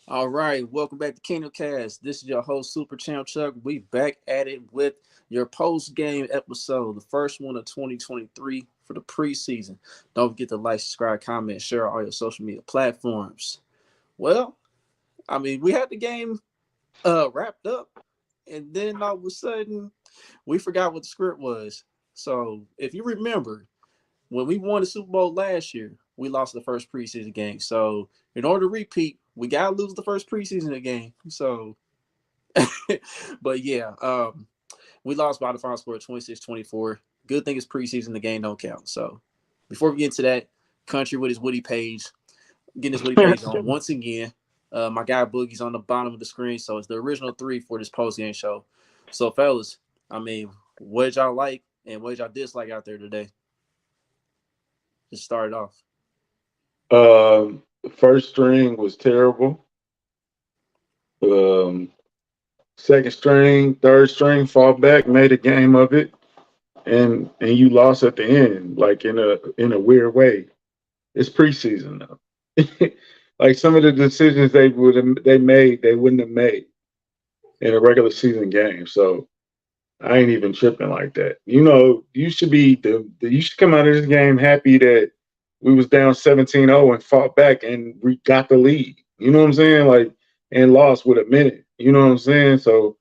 All right, welcome back to Kingdom Cast. This is your host, Super Champ Chuck. We back at it with your post-game episode, the first one of 2023 for the preseason. Don't forget to like, subscribe, comment, share all your social media platforms. Well, we had the game wrapped up, and then all of a sudden, we forgot what the script was. So, if you remember, when we won the Super Bowl last year, we lost the first preseason game. So in order to repeat, we gotta lose the first preseason game. So, but yeah, we lost by the final score of 26-24. Good thing it's preseason, the game don't count. So before we get into that, Country with his Woody page, getting his Woody page on once again. My guy Boogie's on the bottom of the screen, so it's the original three for this post game show. So fellas, what did y'all like and what did y'all dislike out there today? Just start it off. First string was terrible. Um, Second string, third string, fought back, made a game of it, and you lost at the end, like in a weird way. It's preseason though. Like some of the decisions they wouldn't have made in a regular season game. So I ain't even tripping like that. You should you should come out of this game happy that we was down 17-0 and fought back and we got the lead. You know what I'm saying? Like and lost with a minute. You know what I'm saying? So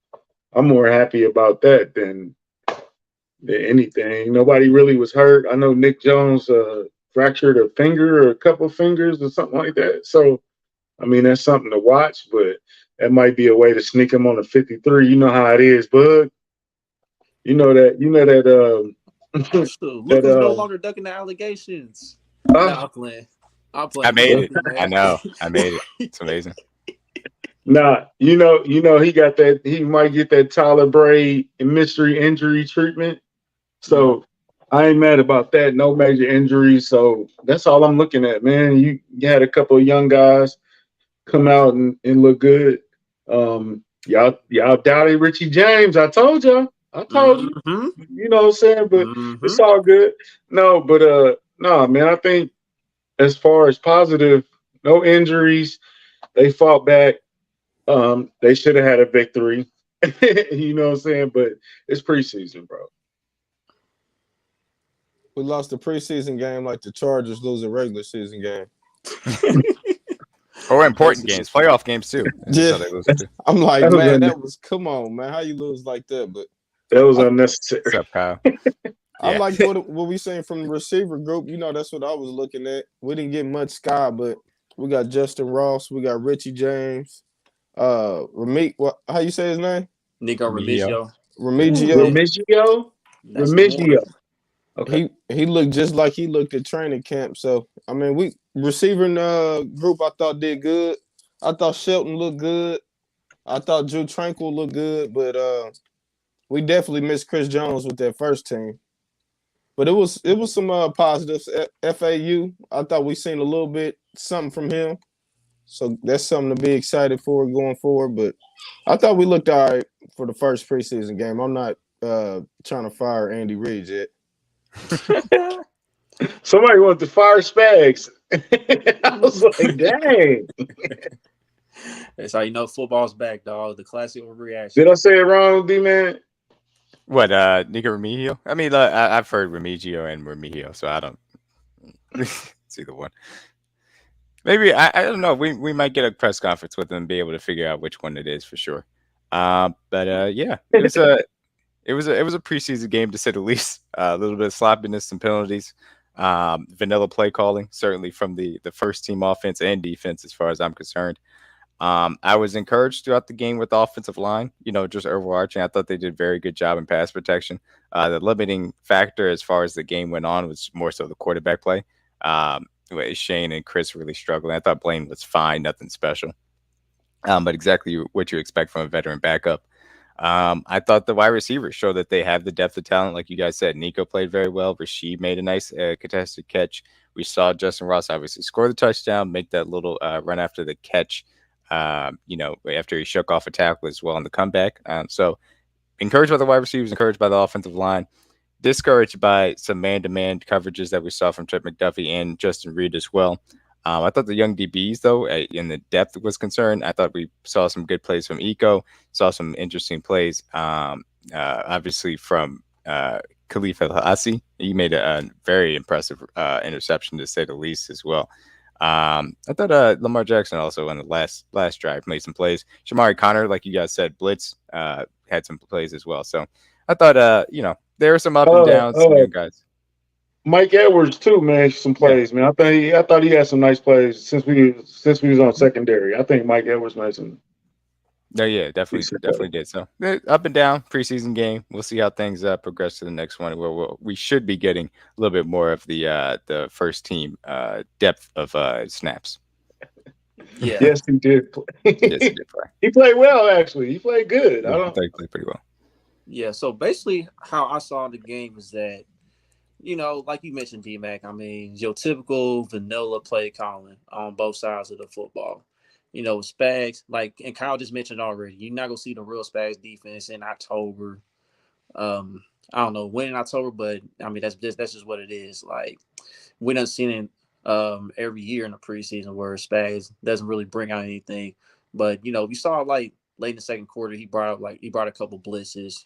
I'm more happy about that than anything. Nobody really was hurt. I know Nick Jones fractured a finger or a couple fingers or something like that. So that's something to watch, but that might be a way to sneak him on a 53. You know how it is, Bud. Oh shoot! Look that who's no longer ducking the allegations. No, uh, I'm playing. I'm I playing. made Don't it. be I mad. know. I made it. It's amazing. nah, he got that. He might get that Tyler Bray mystery injury treatment. Mm. So I ain't mad about that. No major injuries. So that's all I'm looking at, man. You had a couple of young guys come out and look good. Y'all doubted Richie James. I told y'all. I told you. Mm-hmm. You know what I'm saying? But Mm-hmm. it's all good. No, but no, man. I think as far as positive, no injuries. They fought back. They should have had a victory. You know what I'm saying? But it's preseason, bro. We lost the preseason game like the Chargers lose a regular season game. Or important Basically. games, playoff games too. That's Yeah, how they lose it too. I'm like, That was man, un- that was come on, man. How you lose like that? But that was I, What's unnecessary. up, Kyle? I Yeah. like what we saying from the receiver group. That's what I was looking at. We didn't get much sky, but we got Justyn Ross, we got Richie James, what? How you say his name? Nico Remigio. Remigio. Ooh, Remigio. Yeah, Remigio. that's the boy. Remigio. Okay. He looked just like he looked at training camp. So we receiving group I thought did good. I thought Shelton looked good. I thought Drew Tranquil looked good, but we definitely missed Chris Jones with that first team. But it was some positives. FAU, I thought we seen a little bit something from him, so that's something to be excited for going forward. But I thought we looked all right for the first preseason game. I'm not trying to fire Andy Reid yet. Somebody wanted to fire Spags. I was like, dang. That's how you know football's back, dog. The classic overreaction. Did I say it wrong, D man? What? Nikko Remigio? I've heard Remigio and Remigio, so I don't. It's either one. Maybe I don't know. We might get a press conference with them and be able to figure out which one it is for sure. Yeah, it was a preseason game to say the least. A little bit of sloppiness, some penalties, vanilla play calling, certainly from the first team offense and defense, as far as I'm concerned. I was encouraged throughout the game with the offensive line. Just overarching, I thought they did a very good job in pass protection. The limiting factor as far as the game went on was more so the quarterback play. With Shane and Chris really struggling. I thought Blaine was fine, nothing special. But exactly what you expect from a veteran backup. I thought the wide receivers show that they have the depth of talent, like you guys said. Nico played very well. Rashid made a nice contested catch. We saw Justyn Ross obviously score the touchdown, make that little run after the catch. After he shook off a tackle as well on the comeback. So encouraged by the wide receivers, encouraged by the offensive line, discouraged by some man-to-man coverages that we saw from Trent McDuffie and Justin Reed as well. I thought the young DBs, though, in the depth was concerned, I thought we saw some good plays from Eco, saw some interesting plays, obviously from Khalifa Hassi. He made a very impressive interception, to say the least, as well. I thought Lamar Jackson also on the last drive made some plays. Shamari Connor, like you guys said, blitz had some plays as well. So I thought, there were some up and downs, some young guys. Mike Edwards too, man, some plays, man. I thought he had some nice plays since we was on secondary. I think Mike Edwards made some. No, yeah, definitely did. So up and down preseason game. We'll see how things progress to the next one. Where we should be getting a little bit more of the first team depth of snaps. Yeah. Yes, he did. Yes, he did play. He played well, actually. He played good. Yeah, I thought he played pretty well. Yeah. So basically, how I saw the game is that, like you mentioned, D-Mac, I mean, your typical vanilla play calling on both sides of the football. With Spags, and Kyle just mentioned already, you're not going to see the real Spags defense in October. I don't know when in October, but, I mean, that's just what it is. Like, we done seen it every year in the preseason where Spags doesn't really bring out anything. But, we saw, late in the second quarter, he brought a couple blitzes,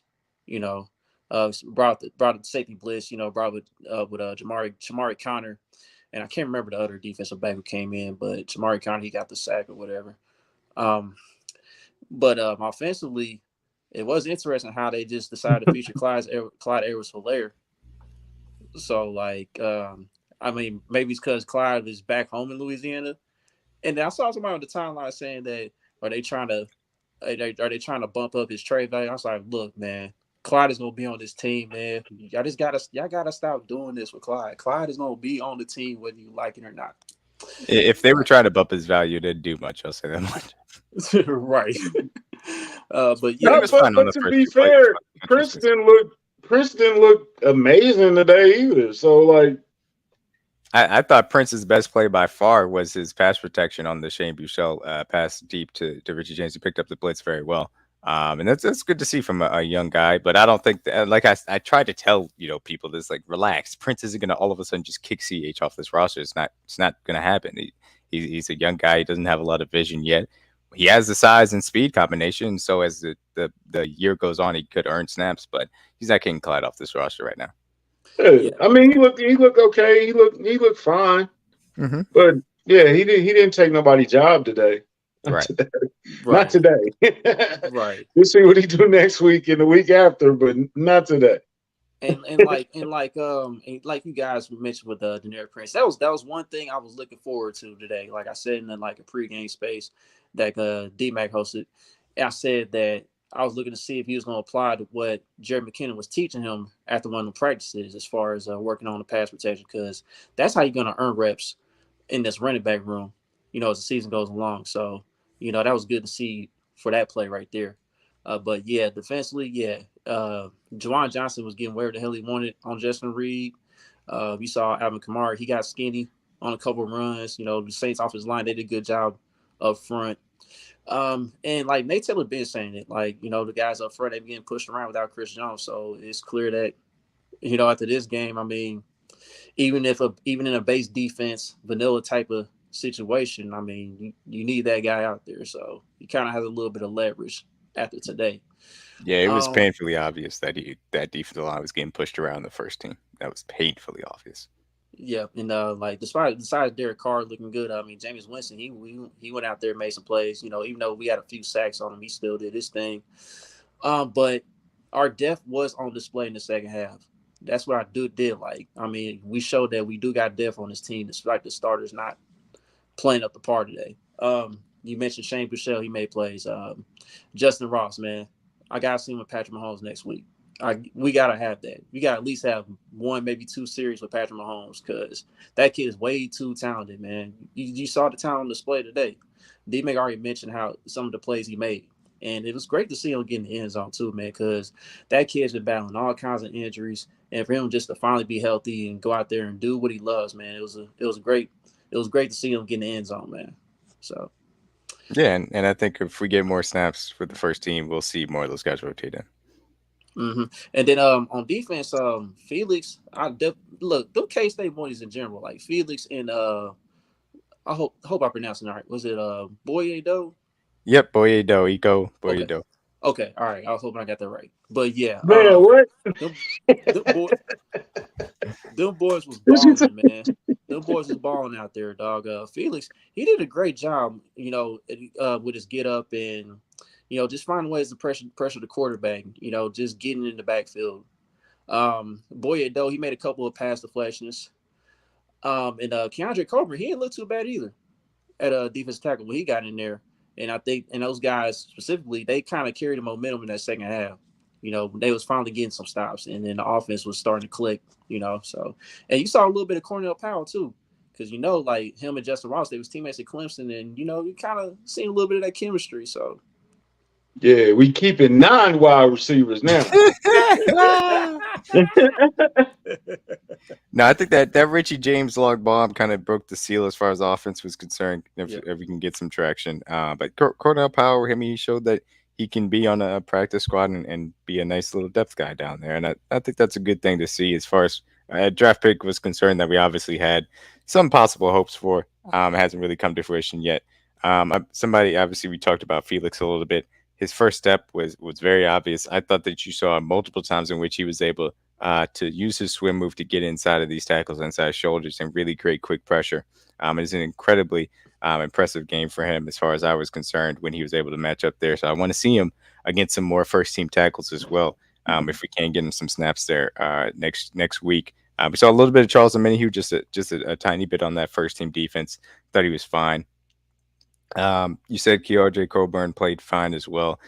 brought the safety blitz, brought with Shamari Connor, and I can't remember the other defensive back who came in, but Shamari Connor, he got the sack or whatever. But offensively, it was interesting how they just decided to feature Clyde Edwards-Helaire. So I mean, maybe it's because Clyde is back home in Louisiana, and then I saw somebody on the timeline saying that are they trying to bump up his trade value? I was like, look, man. Clyde is gonna be on this team, man. Y'all gotta stop doing this with Clyde. Clyde is gonna be on the team whether you like it or not. If they were trying to bump his value, they'd do much. I'll say that much. Right. But yeah, but to be fair, Princeton looked amazing today either. So I thought Prince's best play by far was his pass protection on the Shane Buechele pass deep to Richie James. He picked up the blitz very well. And that's good to see from a young guy, but I don't think that, I tried to tell people this, relax. Prince isn't going to all of a sudden just kick CH off this roster. It's not going to happen. He's a young guy. He doesn't have a lot of vision yet. He has the size and speed combination. So as the year goes on, he could earn snaps, but he's not kicking Clyde off this roster right now. Yeah. I mean, he looked okay. He looked fine. Mm-hmm. But yeah, he didn't take nobody's job today. Right. Not today. Right. We'll see what he do next week and the week after, but not today. And like you guys mentioned with Denarius Prince, that was one thing I was looking forward to today. Like I said in a pregame space that D-Mac hosted, I said that I was looking to see if he was going to apply to what Jerry McKinnon was teaching him after one of the practices as far as working on the pass protection, because that's how you're going to earn reps in this running back room, as the season goes along. So, that was good to see for that play right there. But, yeah, defensively, Juwan Johnson was getting wherever the hell he wanted on Justin Reed. You saw Alvin Kamara. He got skinny on a couple of runs. The Saints offensive line, they did a good job up front. And Nate Taylor been saying it, the guys up front, they've been getting pushed around without Chris Jones. So it's clear that, after this game, I mean, even in a base defense, vanilla type of situation, I mean, you need that guy out there. So he kind of has a little bit of leverage after today. Yeah, it was painfully obvious that that defensive line was getting pushed around the first team. That was painfully obvious. Yeah, and besides Derek Carr looking good, I mean, Jameis Winston, he went out there and made some plays. Even though we had a few sacks on him, he still did his thing. But our depth was on display in the second half. That's what I did like. I mean, we showed that we do got depth on this team, despite the starters not playing up the par today. You mentioned Shane Buechele, he made plays. Justyn Ross, man, I gotta see him with Patrick Mahomes next week. We gotta have that. We gotta at least have one, maybe two series with Patrick Mahomes, because that kid is way too talented, man. You saw the talent on display today. D-Mac already mentioned how some of the plays he made, and it was great to see him get in the end zone too, man, because that kid's been battling all kinds of injuries, and for him just to finally be healthy and go out there and do what he loves, man, it was great to see him get in the end zone, man. So yeah, and I think if we get more snaps for the first team, we'll see more of those guys rotate in. Mm-hmm. And then on defense, Felix, look, them K-State boys in general, like Felix and I hope I pronounced it right. Was it Boyedo? Yep, Boyedo, Iko Okay. Boyedo. Okay. All right. I was hoping I got that right. But yeah, Man, what? them, them boy, them boys was Did you say? balling, man. Them boys was balling out there, dog. Felix, he did a great job, with his get up and, just finding ways to pressure the quarterback. Just getting in the backfield. Boyedo, he made a couple of pass deflections. And Keandre Coburn, he didn't look too bad either at a defensive tackle when he got in there. And I think, and those guys specifically, they kind of carried the momentum in that second half. They was finally getting some stops, and then the offense was starting to click. So, and you saw a little bit of Cornell Powell too, because like him and Justyn Ross, they was teammates at Clemson, and you kind of seen a little bit of that chemistry. So, Yeah, we keeping 9 wide receivers now. No, I think that Richie James long bomb kind of broke the seal as far as offense was concerned. Yep. If we can get some traction, but Cornell Power, he showed that he can be on a practice squad and be a nice little depth guy down there, and I think that's a good thing to see as far as draft pick was concerned. That we obviously had some possible hopes for. It hasn't really come to fruition yet. Somebody obviously we talked about Felix a little bit. His first step was very obvious. I thought that you saw multiple times in which he was able to use his swim move to get inside of these tackles, inside shoulders, and really create quick pressure. It's an incredibly impressive game for him as far as I was concerned when he was able to match up there. So I want to see him against some more first team tackles as well. If we can get him some snaps there next week. We saw a little bit of Charles Omenihu, just a tiny bit on that first team defense. Thought he was fine. You said Keandre Coburn played fine as well.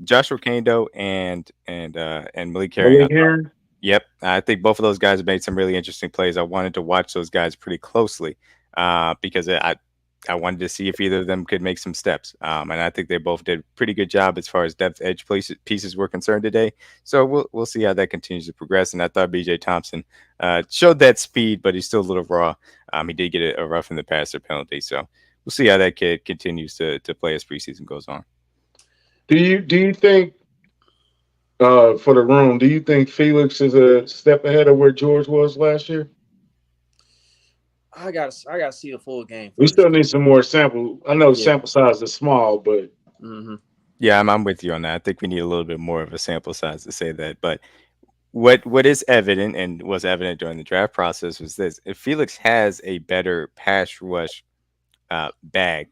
Joshua Kando and Malik Herring. Malik Herring? Yep, I think both of those guys have made some really interesting plays. I wanted to watch those guys pretty closely because I wanted to see if either of them could make some steps. And I think they both did a pretty good job as far as depth edge pieces were concerned today. So we'll see how that continues to progress. And I thought B.J. Thompson showed that speed, but he's still a little raw. He did get a rough in the passer penalty. So we'll see how that kid continues to play as preseason goes on. Do you think for the room, do you think Felix is a step ahead of where George was last year? I gotta see a full game. We First. still need some more sample. I know sample size is small, but yeah, I'm with you on that. I think we need a little bit more of a sample size to say that. But what is evident and was evident during the draft process was this: if Felix has a better pass rush bag,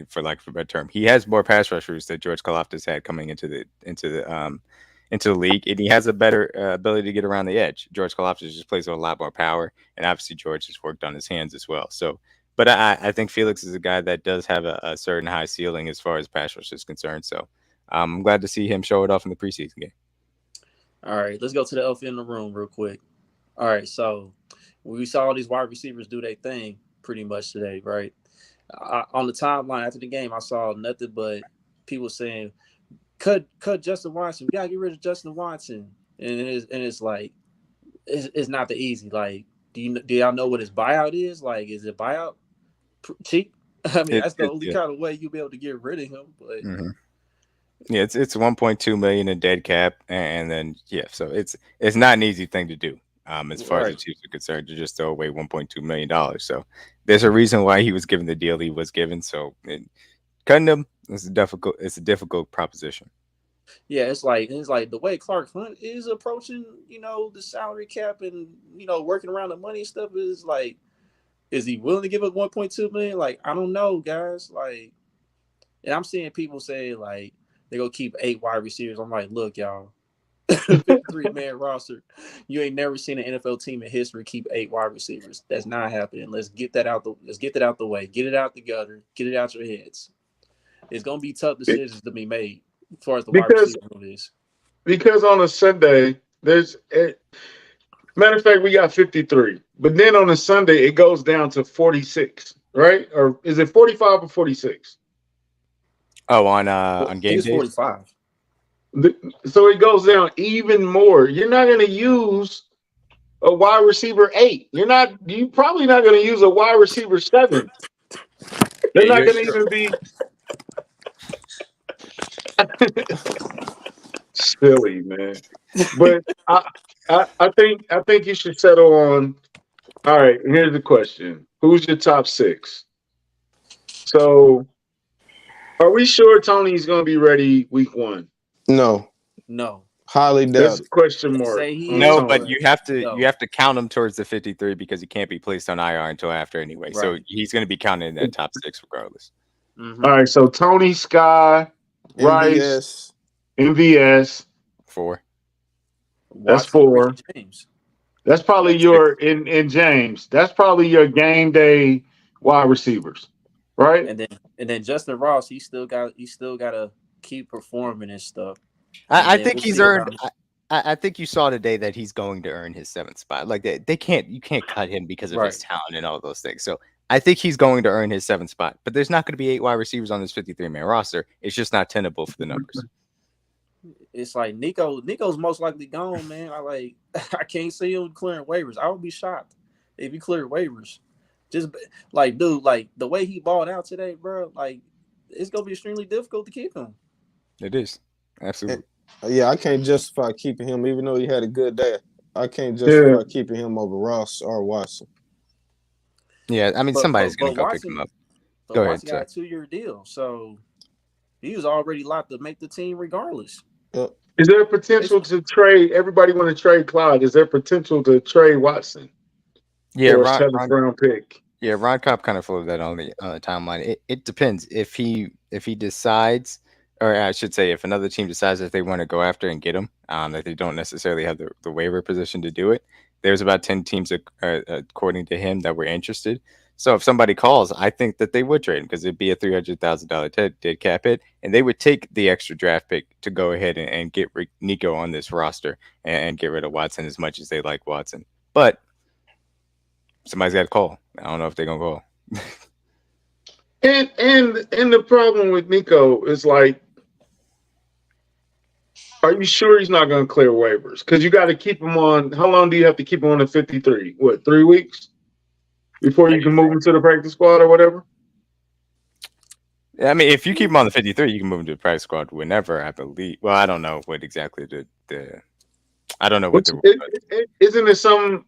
for lack of a better term, he has more pass rushers that George Karlaftis had coming into the league, and he has a better ability to get around the edge. George Karlaftis just plays with a lot more power, and obviously George has worked on his hands as well. So, but I think Felix is a guy that does have a certain high ceiling as far as pass rush is concerned. So I'm glad to see him show it off in the preseason game. All right, let's go to the elephant in the room real quick. All right, so we saw all these wide receivers do their thing pretty much today, right? On the timeline after the game, I saw nothing but people saying, cut Justin Watson. We gotta get rid of Justin Watson. And it's like it's not the easy. Like, do y'all know what his buyout is? Like, is it buyout cheap? I mean, that's the only kind of way you'll be able to get rid of him. But yeah, it's 1.2 million in dead cap, and then so it's not an easy thing to do. As far as the Chiefs are concerned, to just throw away $1.2 million. So there's a reason why he was given the deal he was given. So cutting him is a difficult proposition. Yeah, it's like the way Clark Hunt is approaching, the salary cap and working around the money stuff is like, is he willing to give up 1.2 million? Like, I don't know, guys. Like, and I'm seeing people say like they're gonna keep 8 wide receivers. I'm like, look, y'all. 53-man roster. You ain't never seen an NFL team in history keep 8 wide receivers. That's not happening. Let's get that out the way. Get it out the gutter. Get it out your heads. It's gonna be tough decisions to be made as far as the wide receiver is. Because on a Sunday, matter of fact, we got 53. But then on a Sunday, it goes down to 46, right? Or is it 45 or 46? Oh, on game days? 45. So it goes down even more. You're not going to use a wide receiver 8. You probably not going to use a wide receiver 7. They're not going to even be silly, man. But I think you should settle on. All right, here's the question: Who's your top 6? So, are we sure Tony's going to be ready week 1? No, No. highly That's doubt a it. question They mark say he on is, No, Tony. but but you have to no. count him towards the 53 because he can't be placed on IR until after anyway. So Right. he's going to be counted in that top 6 regardless. Mm-hmm. All right, so Tony, Sky, Rice, MVS. MVS. 4. That's Watson, Rich 4. James. That's probably That's your in James. That's probably your game day wide receivers, right? And then Justyn Ross, he still gotta keep performing and stuff. And I then think we'll he's see about earned. him. I think you saw today that he's going to earn his 7th spot. Like you can't cut him because of his Right. talent and all those things. So I think he's going to earn his 7th spot. But there's not going to be 8 wide receivers on this 53-man roster. It's just not tenable for the numbers. It's like Nico's most likely gone, man. I can't see him clearing waivers. I would be shocked if he cleared waivers. Just like, dude, like the way he balled out today, bro, like it's gonna be extremely difficult to keep him. It is absolutely. Yeah, I can't justify keeping him, even though he had a good day. I can't Yeah. justify keeping him over Ross or Watson. Yeah, I mean somebody's going to go pick Watson, him up. but Go ahead, Watson got a 2-year deal, so he was already locked to make the team regardless. Is there potential to trade? Everybody want to trade Clyde. Is there potential to trade Watson Yeah, for a Ron, 7th round pick? Yeah, Ron Kopp kind of floated that on the timeline. It depends if he decides, or I should say, if another team decides that they want to go after and get him, that they don't necessarily have the waiver position to do it. There's about 10 teams, according to him, that were interested. So if somebody calls, I think that they would trade him because it'd be a $300,000 dead cap hit, and they would take the extra draft pick to go ahead and get Nico on this roster and get rid of Watson as much as they like Watson. But somebody's got to call. I don't know if they're gonna call. And the problem with Nico is like, are you sure he's not going to clear waivers? Because you got to keep him on. How long do you have to keep him on the 53? What, 3 weeks before you can move him to the practice squad or whatever? I mean, if you keep him on the 53, you can move him to the practice squad whenever, I believe. Well, I don't know what exactly the I don't know what isn't it some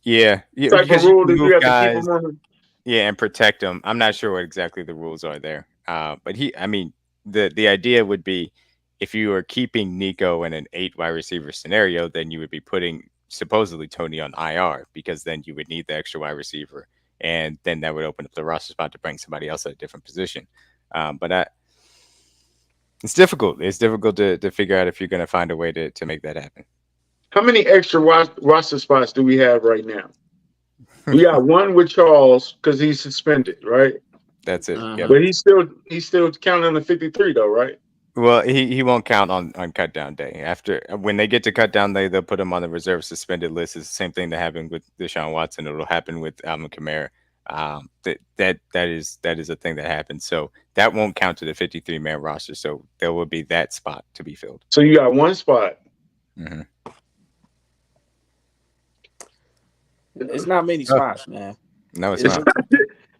yeah type because of you rule can that you move have to guys, keep him on? yeah, and protect them. I'm not sure what exactly the rules are there. But the idea would be if you are keeping Nico in an 8 wide receiver scenario, then you would be putting supposedly Tony on IR because then you would need the extra wide receiver, and then that would open up the roster spot to bring somebody else at a different position. But it's difficult. It's difficult to figure out if you're going to find a way to make that happen. How many extra roster spots do we have right now? We got one with Charles because he's suspended, right? That's it. Yep. But he's still counting on the 53 though, right? Well, he won't count on cut down day. After when they get to cut down day, they'll put him on the reserve suspended list. It's the same thing that happened with Deshaun Watson. It'll happen with Alvin Kamara. That is a thing that happens. So that won't count to the 53-man roster. So there will be that spot to be filled. So you got one spot. Mm-hmm. It's not many spots, man. No, it's not.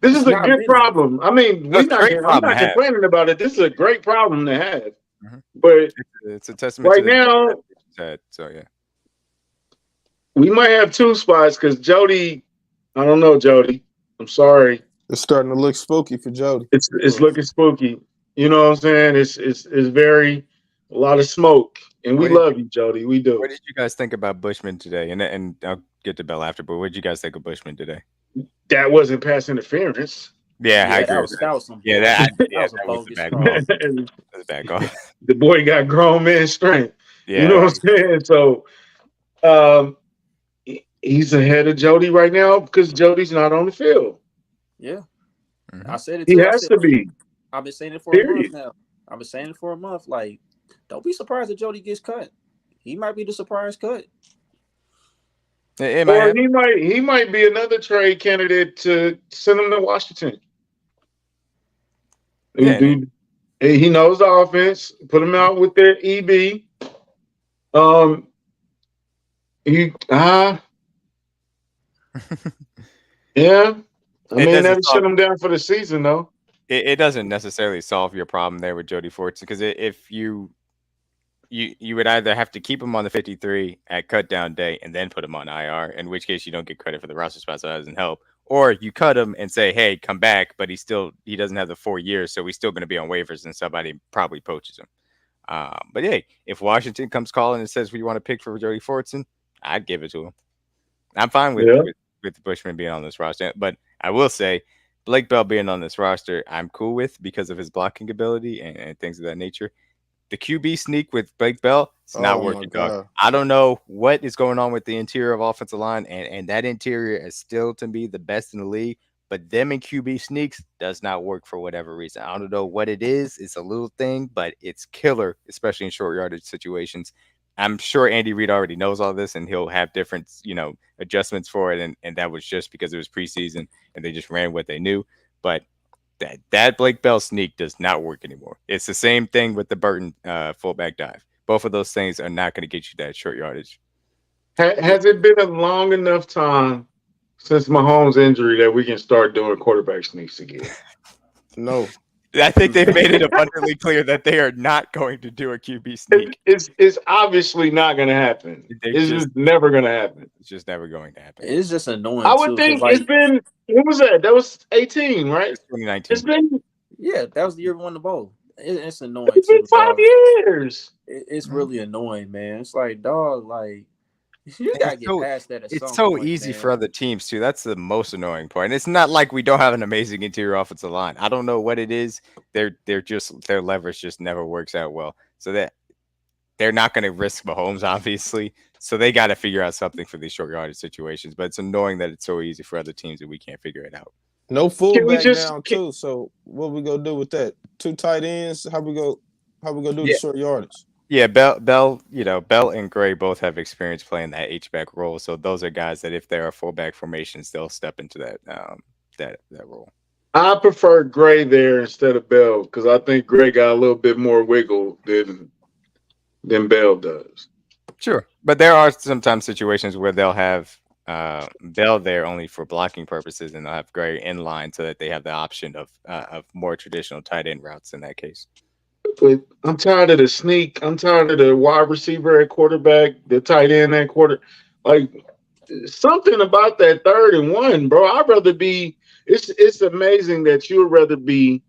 This is a good problem. I mean, I'm not complaining about it. This is a great problem to have. Mm-hmm. But it's a testament right to now. So yeah, we might have 2 spots because Jody. I don't know, Jody. I'm sorry. It's starting to look spooky for Jody. It's looking spooky. You know what I'm saying? It's very a lot of smoke, and we love you, Jody. We do. What did you guys think about Bushman today? And I'll get to Bell after. But what did you guys think of Bushman today? That wasn't pass interference. Yeah, I agree. That was some that was a bogus bad call. That was a bad call. The boy got grown man strength. Yeah, you know what I'm saying? So, he's ahead of Jody right now because Jody's not on the field. Yeah, mm-hmm. I said it. He has to be. I've been saying it for a month now. I've been saying it for a month. Like, don't be surprised if Jody gets cut. He might be the surprise cut. Or he might be another trade candidate to send him to Washington. Yeah, he knows the offense. Put him out with their EB. Yeah. I mean, never shut him down for the season, though. It doesn't necessarily solve your problem there with Jody Fortson because if you you would either have to keep him on the 53 at cut down day and then put him on IR, in which case you don't get credit for the roster spot, so that doesn't help. Or you cut him and say, hey, come back, but he doesn't have the 4 years, so he's still going to be on waivers and somebody probably poaches him. But hey, if Washington comes calling and says we want to pick for Jody Fortson, I'd give it to him. I'm fine with, Yeah. with Bushman being on this roster, but I will say Blake Bell being on this roster, I'm cool with because of his blocking ability and things of that nature. The QB sneak with Blake Bell, it's not Oh my working, dog. God. I don't know what is going on with the interior of offensive line, and that interior is still to be the best in the league. But them and QB sneaks does not work for whatever reason. I don't know what it is. It's a little thing, but it's killer, especially in short yardage situations. I'm sure Andy Reid already knows all this, and he'll have different, adjustments for it. And that was just because it was preseason, and they just ran what they knew. But that Blake Bell sneak does not work anymore. It's the same thing with the Burton fullback dive. Both of those things are not going to get you that short yardage. Has it been a long enough time since Mahomes' injury that we can start doing quarterback sneaks again? No. I think they've made it abundantly clear that they are not going to do a QB sneak. It's obviously not going to happen. It's just never going to happen. It's just never going to happen. It's just annoying. I would think it's been. When was that? That was 18, right? It's 2019. It's been. Yeah, that was the year we won the bowl. It's annoying. It's been 5 years. It's really annoying, man. It's like, dog, like you gotta get past that. It's so easy for other teams too. That's the most annoying part. And it's not like we don't have an amazing interior offensive line. I don't know what it is. Their leverage just never works out well. So that they're not going to risk Mahomes, obviously. So they got to figure out something for these short yardage situations. But it's annoying that it's so easy for other teams that we can't figure it out. No fullback now too. So what we gonna do with that? 2 tight ends. How we go do the short yardage? Yeah, Bell, Bell and Gray both have experience playing that H-back role. So those are guys that if there are fullback formations, they'll step into that role. I prefer Gray there instead of Bell because I think Gray got a little bit more wiggle than Bell does. Sure, but there are sometimes situations where they'll have Bell there only for blocking purposes, and they'll have Gray in line so that they have the option of more traditional tight end routes in that case. But I'm tired of the sneak. I'm tired of the wide receiver at quarterback, the tight end at quarter. Like something about that 3rd and 1, bro. I'd rather be. It's amazing that you would rather be.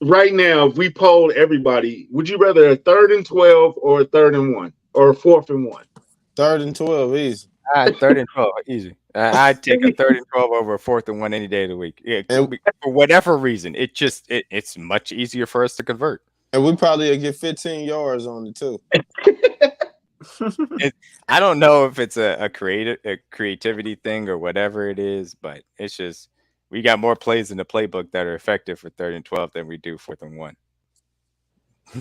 Right now, if we polled everybody, would you rather a 3rd and 12 or a 3rd and 1 or a 4th and 1? 3rd and 12, easy. 3rd and 12, easy. I'd take a 3rd and 12 over a 4th and 1 any day of the week. Yeah, for whatever reason, it's much easier for us to convert. And we probably get 15 yards on it too. I don't know if it's a creativity thing or whatever it is, but it's just we got more plays in the playbook that are effective for 3rd and 12 than we do 4th and 1.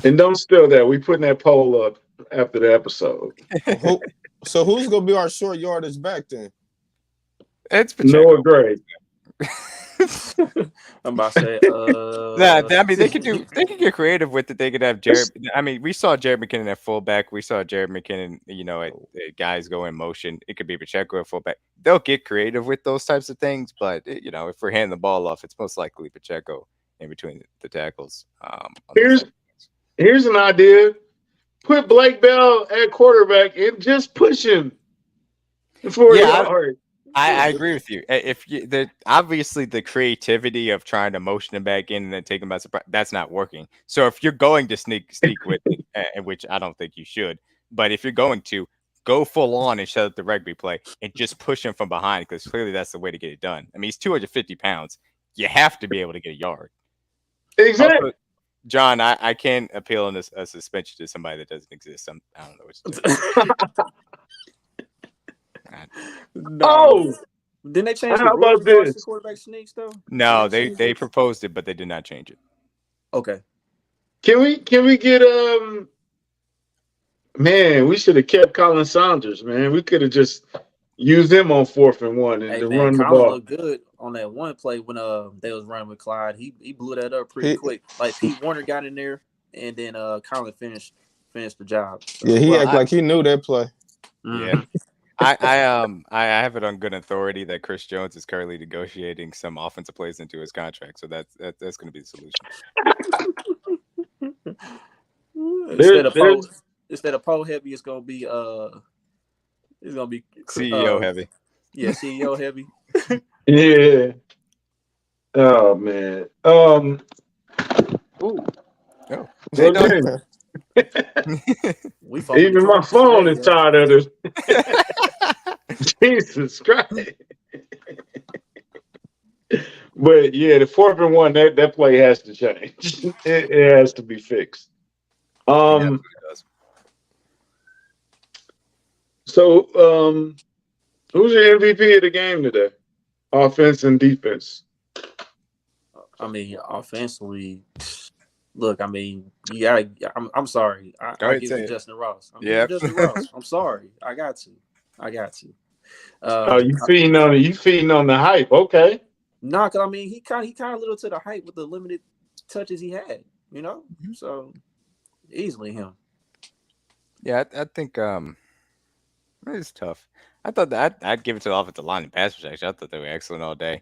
And don't steal that. We putting that poll up after the episode. So who's gonna be our short yardage back then? It's Pacheco. Noah Gray. I'm about to say, I mean, they could get creative with it. They could have Jared. I mean, we saw Jared McKinnon at fullback. We saw Jared McKinnon, at guys go in motion. It could be Pacheco at fullback. They'll get creative with those types of things, but if we're handing the ball off, it's most likely Pacheco in between the tackles. Here's an idea: put Blake Bell at quarterback and just push him for a yard. I agree with you. If obviously the creativity of trying to motion him back in and then take him by surprise, that's not working. So if you're going to sneak with it, which I don't think you should, but if you're going to go full on and shut up the rugby play and just push him from behind, because clearly that's the way to get it done. I mean, he's 250 pounds. You have to be able to get a yard. Exactly. Also, John, I can't appeal on a suspension to somebody that doesn't exist. I don't know what to do. No. Didn't they change the rules for quarterback sneaks though? No, they proposed it, but they did not change it. Okay. Can we get man, we should have kept Colin Saunders, man. We could have just used him on 4th and 1 and run the ball. Looked good on that one play when they was running with Clyde. He blew that up pretty quick. Like Pete Warner got in there and then Colin finished the job. So, yeah, he acted like he knew that play. Yeah. I have it on good authority that Chris Jones is currently negotiating some offensive plays into his contract, so that's going to be the solution. instead of Poe heavy, it's gonna be CEO heavy. Yeah, CEO heavy. Yeah. Oh man. Oh, Well, hey, dog. dang. We fumbled Even the my charges phone today, is tired of this. Jesus Christ. But yeah, the 4th and 1, that play has to change. It has to be fixed. He absolutely does. So who's your MVP of the game today? Offense and defense. I mean, offensively, look, I mean, you gotta. I'm sorry. Go I ahead, give it say to it. Justyn Ross. I'm Yeah. giving it to Justyn Ross. I'm sorry. I got to. Oh, you feeding on it? You feeding on the hype? Okay. Nah, cause I mean, he kind of little to the height with the limited touches he had. You know, so easily him. Yeah, I think it's tough. I thought that I'd give it to the offensive line and pass protection. I thought they were excellent all day.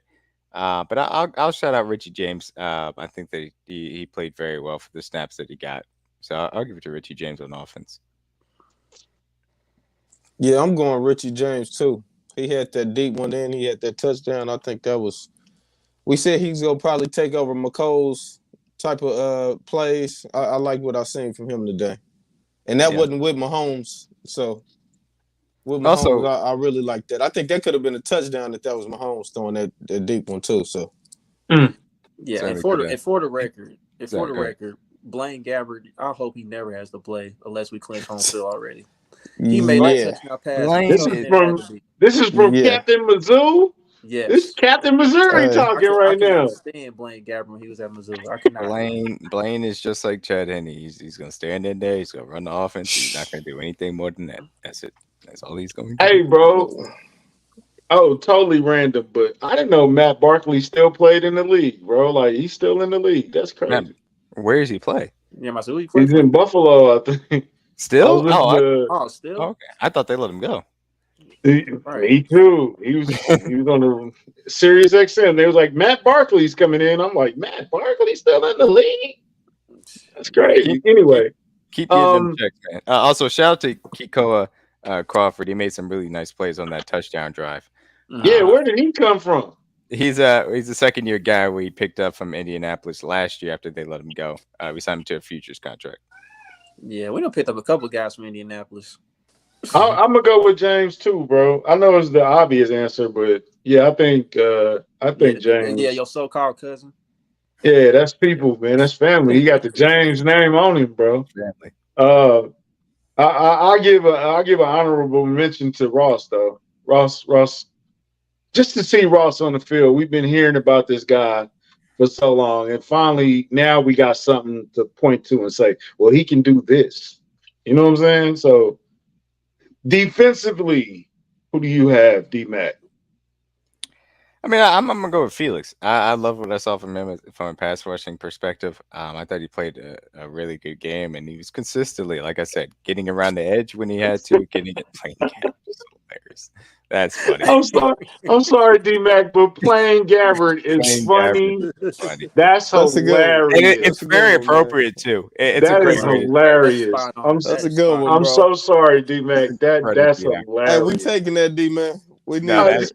But I'll shout out Richie James. I think that he played very well for the snaps that he got. So I'll give it to Richie James on offense. Yeah, I'm going Richie James too. He had that deep one, then he had that touchdown. I think that was. We said he's gonna probably take over McColl's type of plays. I like what I've seen from him today, and that Yeah. wasn't with Mahomes. So with Mahomes, Also, I really like that. I think that could have been a touchdown if that was Mahomes throwing that deep one too. So Yeah, and Certainly for coulda. the record, Sorry, go ahead. Blaine Gabbert, I hope he never has to play unless we clinch home field already. He made yeah, that touchdown pass Blaine tougher is- than it had to be. This is from yeah. Captain Mizzou. This is Yes. Captain Missouri Hey. talking I right now. cannot stand Blaine Gabbert when he was at Missouri. I cannot. Blaine is just like Chad Henne. He's gonna stand in there. He's gonna run the offense. He's not gonna do anything more than that. That's it. That's all he's going to Hey, do. bro. Oh, totally random, but I didn't know Matt Barkley still played in the league, bro. Like he's still in the league. That's Matt, crazy. where does he play? Yeah, my who he play He's for? in Buffalo, I think. I Still? was listening to. Oh, still? Okay. I thought they let him go. Right. Me too. He was on the Sirius XM. They was like Matt Barkley's coming in. I'm like Matt Barkley's still in the league. That's crazy. Anyway, Keep getting them checks, man. Also, shout out to Kikoa Crawford. He made some really nice plays on that touchdown drive. yeah, where did he come from? He's a second year guy we picked up from Indianapolis last year after they let him go. We signed him to a futures contract. Yeah, we done picked up a couple guys from Indianapolis. I'm gonna go with James too, bro. I know it's the obvious answer, but yeah, I think James. Yeah, your so-called cousin. Yeah, that's people, man. That's family. He got the James name on him, bro. Family. I give an honorable mention to Ross though. Ross, just to see Ross on the field. We've been hearing about this guy for so long, and finally now we got something to point to and say, well, he can do this. You know what I'm saying? So defensively, who do you have, D-Mac? I mean, I'm gonna go with Felix. I love what I saw from him from a pass rushing perspective. I thought he played a really good game, and he was consistently, like I said, getting around the edge when he had to, getting it playing game. Hilarious. That's funny. I'm sorry, D-Mac, but playing Gabbard is funny. Funny. That's That's a good one. hilarious. And it's That's a good very one, man. appropriate too. It's a That great is way to hilarious. Spot on. That's a That is good spot one, I'm bro. so sorry, D-Mac. credit That's to you. hilarious. Hey, we taking that D, man. We need No, that.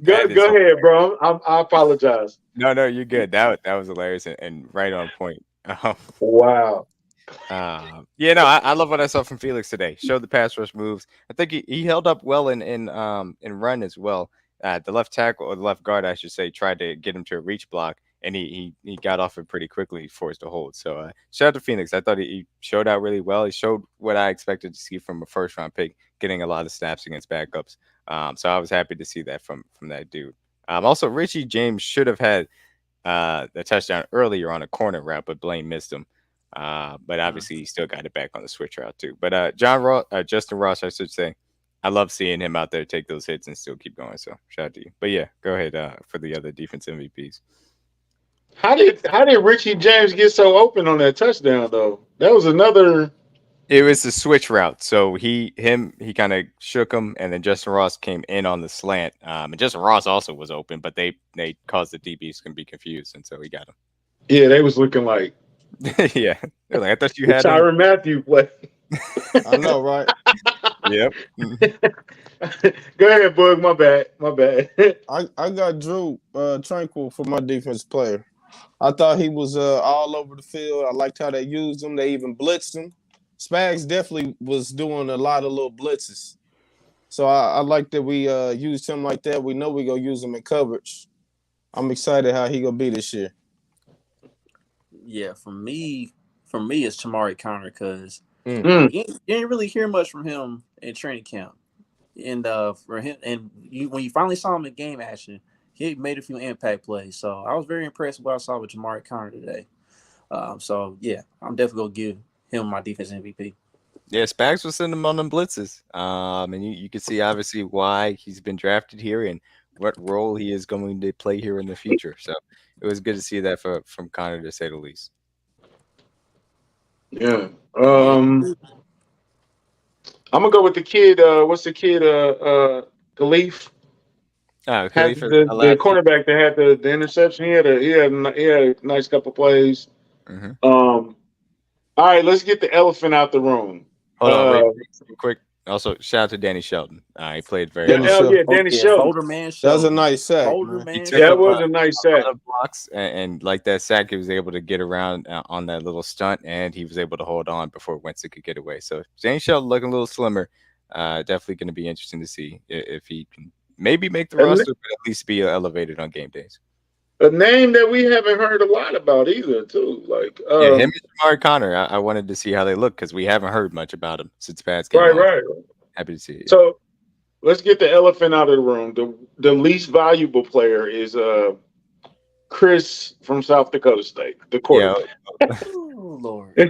go that is ahead, bro. I apologize. No, you're good. That was hilarious and right on point. Wow. Yeah, no, I love what I saw from Felix today. Showed the pass rush moves. I think he held up well in run as well. The left tackle or the left guard, I should say, tried to get him to a reach block, and he got off it pretty quickly, forced a hold. So shout out to Phoenix. I thought he showed out really well. He showed what I expected to see from a first round pick, getting a lot of snaps against backups. So I was happy to see that from that dude. Also, Richie James should have had the touchdown earlier on a corner route, but Blaine missed him. But obviously he still got it back on the switch route too. But Justyn Ross, I should say, I love seeing him out there take those hits and still keep going. So shout out to you. But yeah, go ahead for the other defense MVPs. How did Richie James get so open on that touchdown though? That was another. It was the switch route. So he kind of shook him, and then Justyn Ross came in on the slant. And Justyn Ross also was open, but they caused the DBs to be confused, and so he got him. Yeah, they was looking like Yeah, they're like, I thought you had him. Tyrann Mathieu play. I know, right? Yep. Go ahead, Bug. My bad. I got Drew Tranquil for my defense player. I thought he was all over the field. I liked how they used him. They even blitzed him. Spags definitely was doing a lot of little blitzes. So I like that we used him like that. We know we're going to use him in coverage. I'm excited how he going to be this year. Yeah, for me, it's Chamari Connor because Mm. you didn't really hear much from him in training camp. And for him, and when you finally saw him in game action, he made a few impact plays. So I was very impressed with what I saw with Chamari Connor today. So yeah, I'm definitely gonna give him my defense MVP. Yeah, Spags was sending him on them blitzes. And you can see obviously why he's been drafted here and what role he is going to play here in the future. So it was good to see that from Connor, to say the least. Yeah. I'm gonna go with the kid. What's the kid? Khalif. Had Khalif, the cornerback that had the interception. He had a nice couple plays. Mm-hmm. All right, let's get the elephant out the room. Hold on, real quick. Also, shout out to Danny Shelton. He played very well. Danny Shelton. Folder man Shelton. That was a nice sack. That was a nice sack. Blocks, and like that sack, he was able to get around on that little stunt, and he was able to hold on before Winston could get away. So Danny Shelton looking a little slimmer. Definitely going to be interesting to see if he can maybe make the roster, but at least be elevated on game days. A name that we haven't heard a lot about either, too. Like him and Jamari Connor. I wanted to see how they look because we haven't heard much about him since Pats came on. Right. Happy to see it. So let's get the elephant out of the room. The least valuable player is Chris from South Dakota State, the quarterback. Oh Lord! We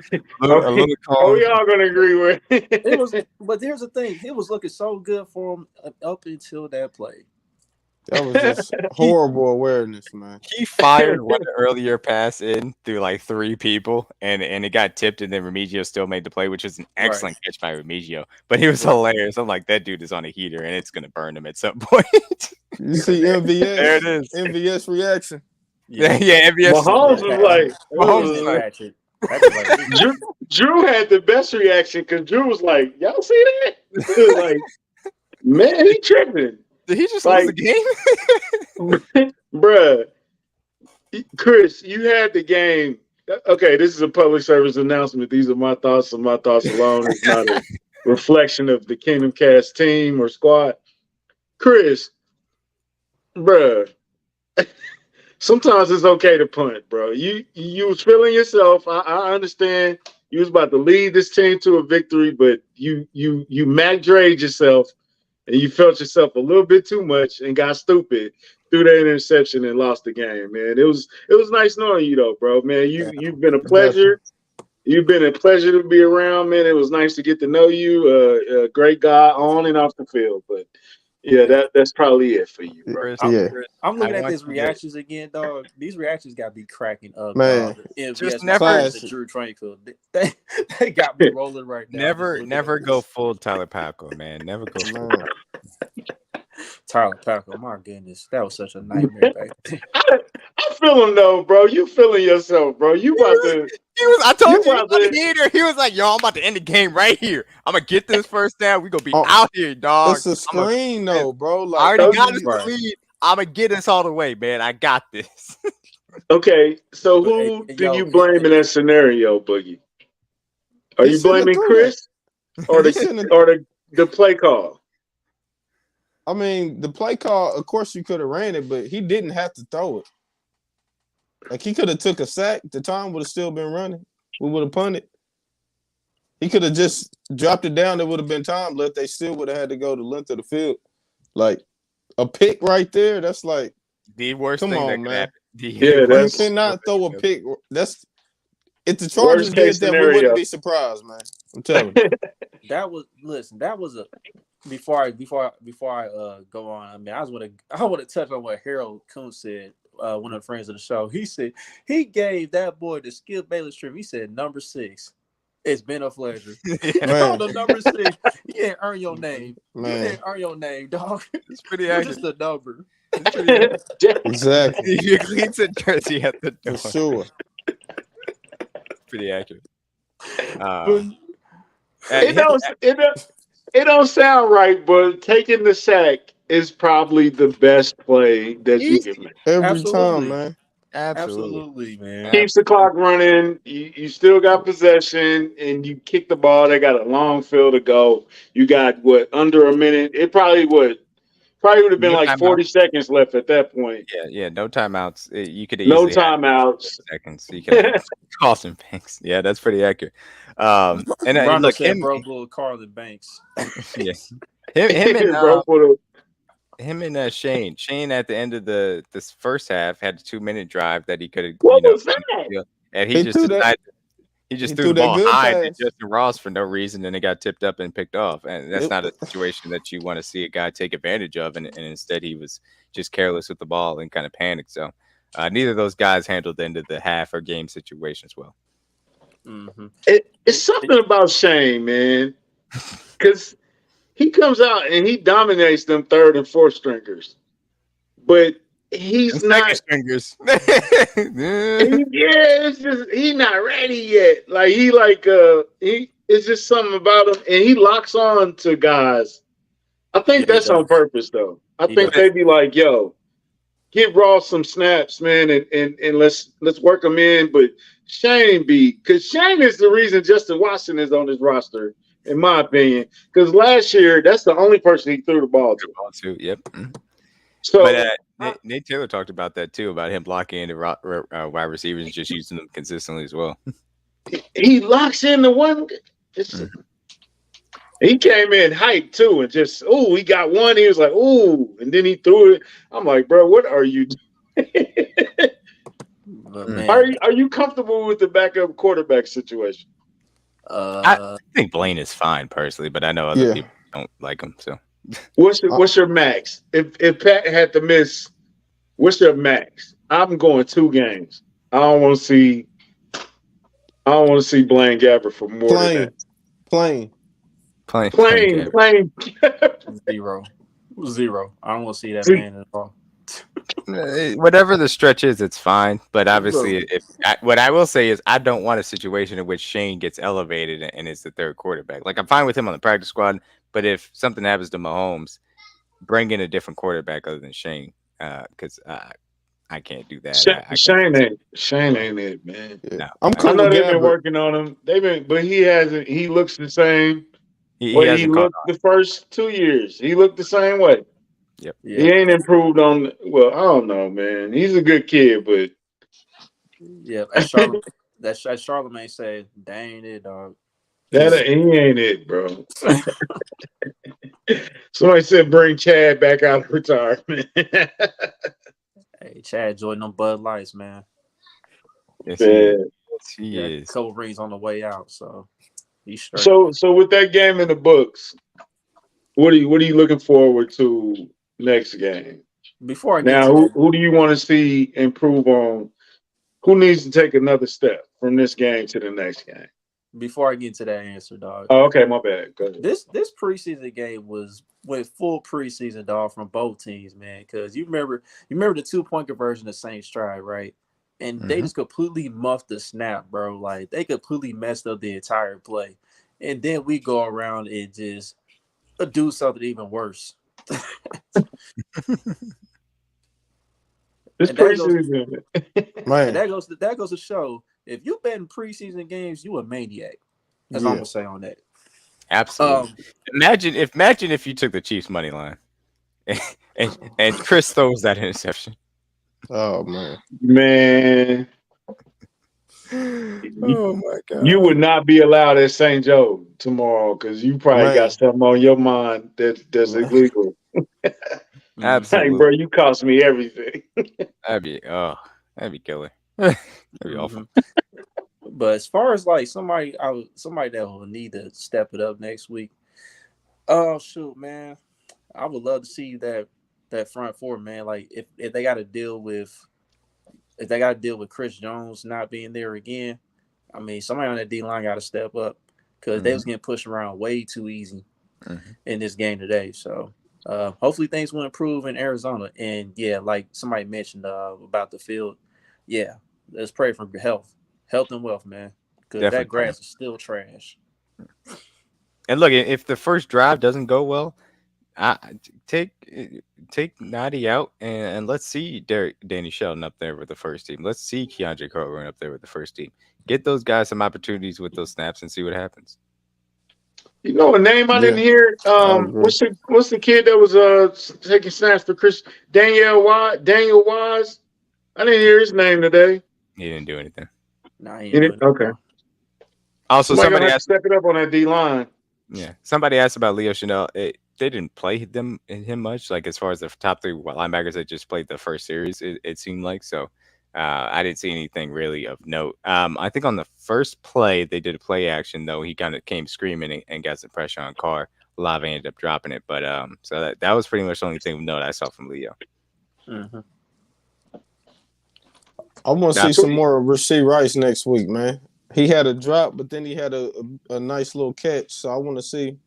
all gonna agree with it was. But here's the thing: it was looking so good for him up until that play. That was just horrible awareness, man. He fired one earlier pass in through like 3 people, and it got tipped, and then Remigio still made the play, which is an excellent catch by Remigio. But he was hilarious. I'm like, that dude is on a heater, and it's gonna burn him at some point. You see MVS? There it is. MVS reaction. Yeah, MVS. Mahomes was like, Drew had the best reaction because Drew was like, "Y'all see that?" Like, man, he tripping. Did he just lose the game? Bruh. Chris, you had the game. Okay, this is a public service announcement. These are my thoughts and my thoughts alone. It's not a reflection of the Kingdom Kast team or squad. Chris, bruh. Sometimes it's okay to punt, bro. You was feeling yourself. I understand you was about to lead this team to a victory, but you Mac Dre'd yourself. And you felt yourself a little bit too much and got stupid, threw that interception and lost the game, man. It was nice knowing you though, bro. Man, you've been a pleasure. You've been a pleasure to be around, man. It was nice to get to know you. A great guy on and off the field. But yeah, that's probably it for you, bro. I'm looking at these reactions again, dog. These reactions got me cracking up, man. Just never Drew Tranquil. They got me rolling right now. Never go full Tyler Paco, man. Never go full. Tyler Paco, my goodness, that was such a nightmare back then. I feel him though, bro. You feeling yourself, bro. You about to. I told you, he was like, "Yo, I'm about to end the game right here. I'm gonna get this first down. We gonna be out here, dog." It's a screen, though, bro. Like, I already got this lead. I'm gonna get this all the way, man. I got this. Okay, so who do you blame in that scenario, Boogie? Are you blaming Chris or the play call? I mean, the play call, of course, you could have ran it, but he didn't have to throw it. Like, he could have took a sack. The time would have still been running. We would have punted. He could have just dropped it down. There would have been time left. They still would have had to go the length of the field. Like, a pick right there, that's like the worst thing that could happen. You cannot throw a pick. That's if the Chargers did that, we wouldn't be surprised, man. I'm telling you. That was a before I go on. I mean, I want to touch on what Harold Kuhn said. One of the friends of the show. He said he gave that boy the Skip Bayless trip. He said, "Number 6. It's been a pleasure." On the number 6, you didn't earn your name. Man. You didn't earn your name, dog. It's pretty accurate. Just a number. Exactly. He cleans it jersey at the door. For sure. Pretty accurate. It don't sound right, but taking the sack is probably the best play that you can Easy. make. Every time, Absolutely. man. Absolutely. Absolutely, man. Keeps the clock running. You still got possession, and you kick the ball. They got a long field to go. You got what under a minute? It probably would have been No like timeout. 40 seconds left at that point. Yeah, no timeouts. You could No easily have timeouts. seconds. You could have Carlton Banks. Yeah, that's pretty accurate. And Rondo look, said, "Bro, little Carlin Banks." yeah, him and Bro, Shane. Shane at the end of this first half had a 2-minute drive that he could have, what was that? and he He just threw that. decided he He just threw threw the that ball good high to pass. Justyn Ross for no reason, and it got tipped up and picked off. And that's It- not a situation that you want to see a guy take advantage of. And instead, he was just careless with the ball and kind of panicked. So neither of those guys handled the end of the half or game situations well. Mm-hmm. It's something about Shane, man, because he comes out and he dominates them third and fourth stringers, but he's And second not. stringers. It's just he's not ready yet. Like he it's just something about him, and he locks on to guys. I think Yeah, he that's on does. purpose, though. I He think does. they be like, "Yo, give Ross some snaps, man, and let's work him in." But Shane because Shane is the reason Justin Watson is on his roster, in my opinion. Because last year, that's the only person he threw the ball to. Yep. So But Nate Taylor talked about that too, about him blocking into wide receivers and just using them consistently as well. he locks in the one. He came in hyped too, and just he got one. He was like, and then he threw it. I'm like, bro, what are you doing? But man, Are you comfortable with the backup quarterback situation? I think Blaine is fine personally, but I know other people don't like him. So What's your max? If Pat had to miss, what's your max? I'm going 2 games. I don't want to see Blaine Gabbert for more than that. Plain. Plain. Zero. I don't want to see that man at all. whatever the stretch is, it's fine. But obviously, what I will say is, I don't want a situation in which Shane gets elevated and is the third quarterback. Like, I'm fine with him on the practice squad, but if something happens to Mahomes, bring in a different quarterback other than Shane, because I can't do that. Shane ain't it, man. Yeah. No, I'm I cool know with they've been Gabbert. working on him. But he hasn't. He looks the same. he He hasn't caught looked the first 2 years. He looked the same way. Yep. Yeah. He ain't improved on. Well, I don't know, man. He's a good kid, but Yeah, as Charlamagne said, that ain't it, dog. he ain't it, bro. Somebody said bring Chad back out of retirement. Hey, Chad joined them Bud Lights, man. Yes, Yeah. he A is. couple rings on the way out, so he's straight. So with that game in the books, what are you looking forward to next game? Before I get Now, to that, who do you want to see improve on? Who needs to take another step from this game to the next game? before I get to that answer, dog. Oh, okay, my bad. Go ahead. This preseason game went full preseason, dog, from both teams, man. Because you remember the 2-point conversion of Saints tried, right? And they just completely muffed the snap, bro. Like, they completely messed up the entire play. And then we go around and just do something even worse. This And that goes, preseason, Man. and that goes to show, if you bet in preseason games, you a maniac. That's all I'm gonna say on that. Absolutely. Imagine if you took the Chiefs money line and Chris throws that interception. Oh man. man, Oh my god. you would not be allowed at St. Joe tomorrow because you probably Man. got something on your mind that's illegal. Absolutely. Hey, bro, you cost me everything. That'd be killer. That'd be awful. But as far as like somebody that will need to step it up next week, oh shoot, man, I would love to see that front four, man. Like if they got to deal with Chris Jones not being there again, I mean somebody on that D line got to step up because they was getting pushed around way too easy in this game today. So hopefully things will improve in Arizona. And yeah, like somebody mentioned about the field, yeah, let's pray for health and wealth, man, because that grass is still trash. And look, if the first drive doesn't go well, I take take Nadi out and let's see Danny Shelton up there with the first team. Let's see Keandre Coburn up there with the first team. Get those guys some opportunities with those snaps and see what happens. You know a name I didn't Yeah, hear? I agree. What's the kid that was taking snaps for Chris Daniel Wise? I didn't hear his name today. He didn't do anything. Nah, he You ain't didn't? doing Okay. it. Also, Somebody gonna somebody have to asked. step it up on that D line. Yeah, somebody asked about Leo Chanel. They didn't play him much. Like as far as the top three linebackers, they just played the first series. It seemed like so. I didn't see anything really of note. I think on the first play they did a play action though. He kind of came screaming and got some pressure on Carr. Lava ended up dropping it, but so that was pretty much the only thing of note I saw from Leo. Mm-hmm. I want to Now, see some more of Rasheed Rice next week, man. He had a drop, but then he had a nice little catch. So I want to see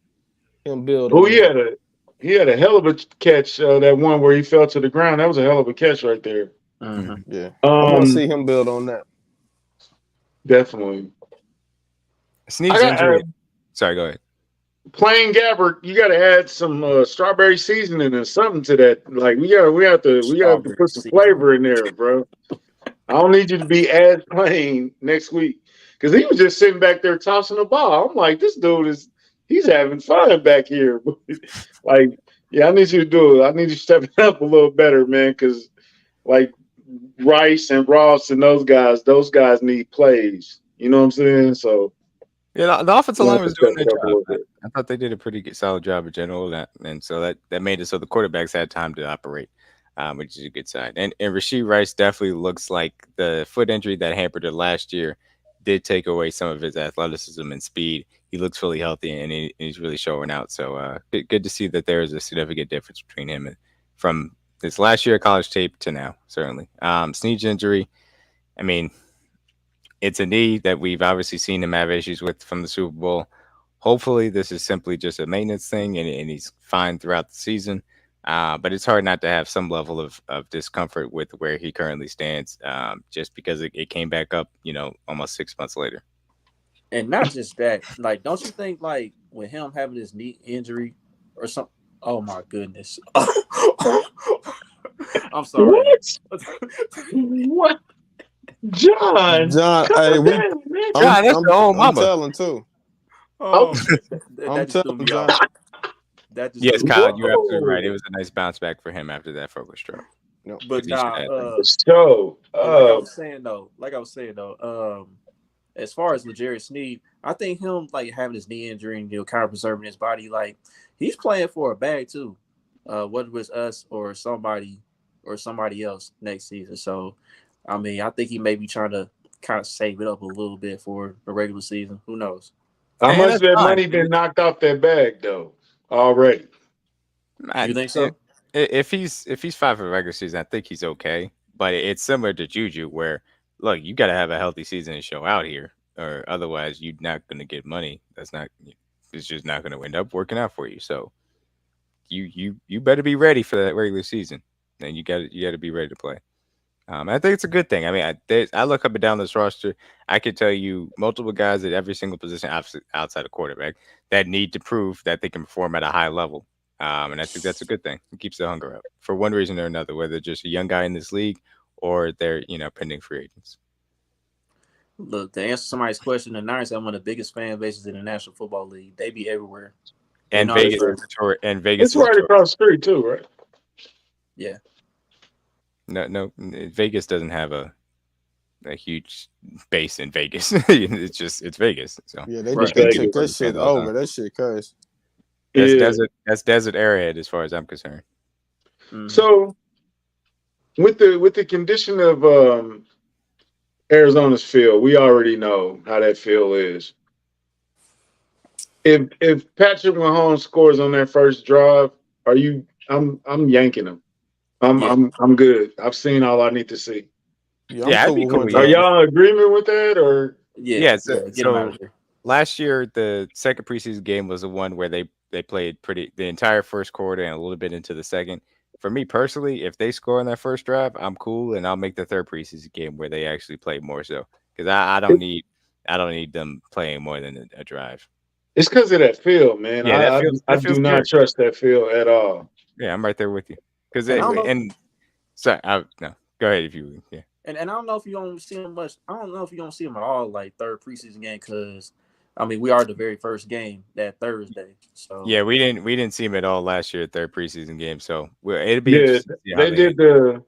him build Oh, on that. he had a hell of a catch. That one where he fell to the ground. That was a hell of a catch right there. Mm-hmm. Yeah, I want to see him build on that. Definitely. Snead's I got injury. Sorry, go ahead. plain Gabbard. You got to add some strawberry seasoning and something to that. Like we have to Strawberry put some season. flavor in there, bro. I don't need you to be as plain next week because he was just sitting back there tossing the ball. I'm like, this dude he's having fun back here. Like, yeah, I need you to do it. I need you to step it up a little better, man. Because like Rice and Ross and those guys need plays. You know what I'm saying? So Yeah, the offensive you line have to was step doing their it up a job. little bit. I thought they did a pretty solid job in general, and so that made it so the quarterbacks had time to operate, which is a good sign. And Rasheed Rice definitely looks like the foot injury that hampered it last year did take away some of his athleticism and speed. He looks fully healthy and he's really showing out. So good to see that there is a significant difference between him and from this last year of college tape to now. Certainly, Snead's injury. I mean, it's a knee that we've obviously seen him have issues with from the Super Bowl. Hopefully, this is simply just a maintenance thing and he's fine throughout the season. But it's hard not to have some level of discomfort with where he currently stands just because it came back up, almost 6 months later. And not just that, like, don't you think, like, with him having his knee injury or something? Oh my goodness! I'm sorry. What? John, John, come hey, on, man. God, that's the old I'm mama. telling too. Oh, I'm that just threw telling me John. off. That just Yes, threw me Kyle, off. you're absolutely right. It was a nice bounce back for him after that focus stroke. No. But He should nah, have. So, but like I was saying though, as far as L'Jarius Sneed, I think him like having his knee injury and kind of preserving his body, like he's playing for a bag too, whether it's us or somebody else next season. So, I mean, I think he may be trying to kind of save it up a little bit for the regular season. Who knows? how And much of that's that fine. money been knocked off that bag though already? You think so? If he's fine for the regular season, I think he's okay. But it's similar to Juju, where look, you got to have a healthy season and show out here, or otherwise you're not going to get money. It's just not going to end up working out for you. So you better be ready for that regular season, and you got to be ready to play. I think it's a good thing. I mean, I look up and down this roster. I could tell you multiple guys at every single position outside of quarterback that need to prove that they can perform at a high level. And I think that's a good thing. It keeps the hunger up for one reason or another, whether just a young guy in this league or they're pending free agents. Look, to answer somebody's question, the Niners have one of the biggest fan bases in the National Football League. They be everywhere. And Vegas is Vegas It's is right across the street too, right? Yeah. no Vegas doesn't have a huge base in Vegas. It's Vegas. So Yeah, they Right. they Vegas. took that shit over. That shit crazy. That's desert area as far as I'm concerned. Mhm. So with the condition of Arizona's field, we already know how that field is. If Patrick Mahomes scores on their first drive, I'm yanking him. Yeah. I'm good. I've seen all I need to see. Yeah, I'm Yeah, I'd cool be with cool one with Are that. drive. y'all in agreement with that or Yeah. So, Get them out of there. last year, the second preseason game was the one where they played the entire first quarter and a little bit into the second. For me personally, if they score on that first drive, I'm cool, and I'll make the third preseason game where they actually play more so because I don't need them playing more than a drive. It's because of that field, man. Yeah, I that do feels not good. trust that field at all. Yeah, I'm right there with you. Because And I don't know. and sorry, no, go ahead if you yeah. And I don't know if you don't see him much. I don't know if you don't see him at all, like third preseason game, because I mean we are the very first game that Thursday. So Yeah, we didn't see him at all last year at their preseason game, so it'll be Yeah, interesting to see how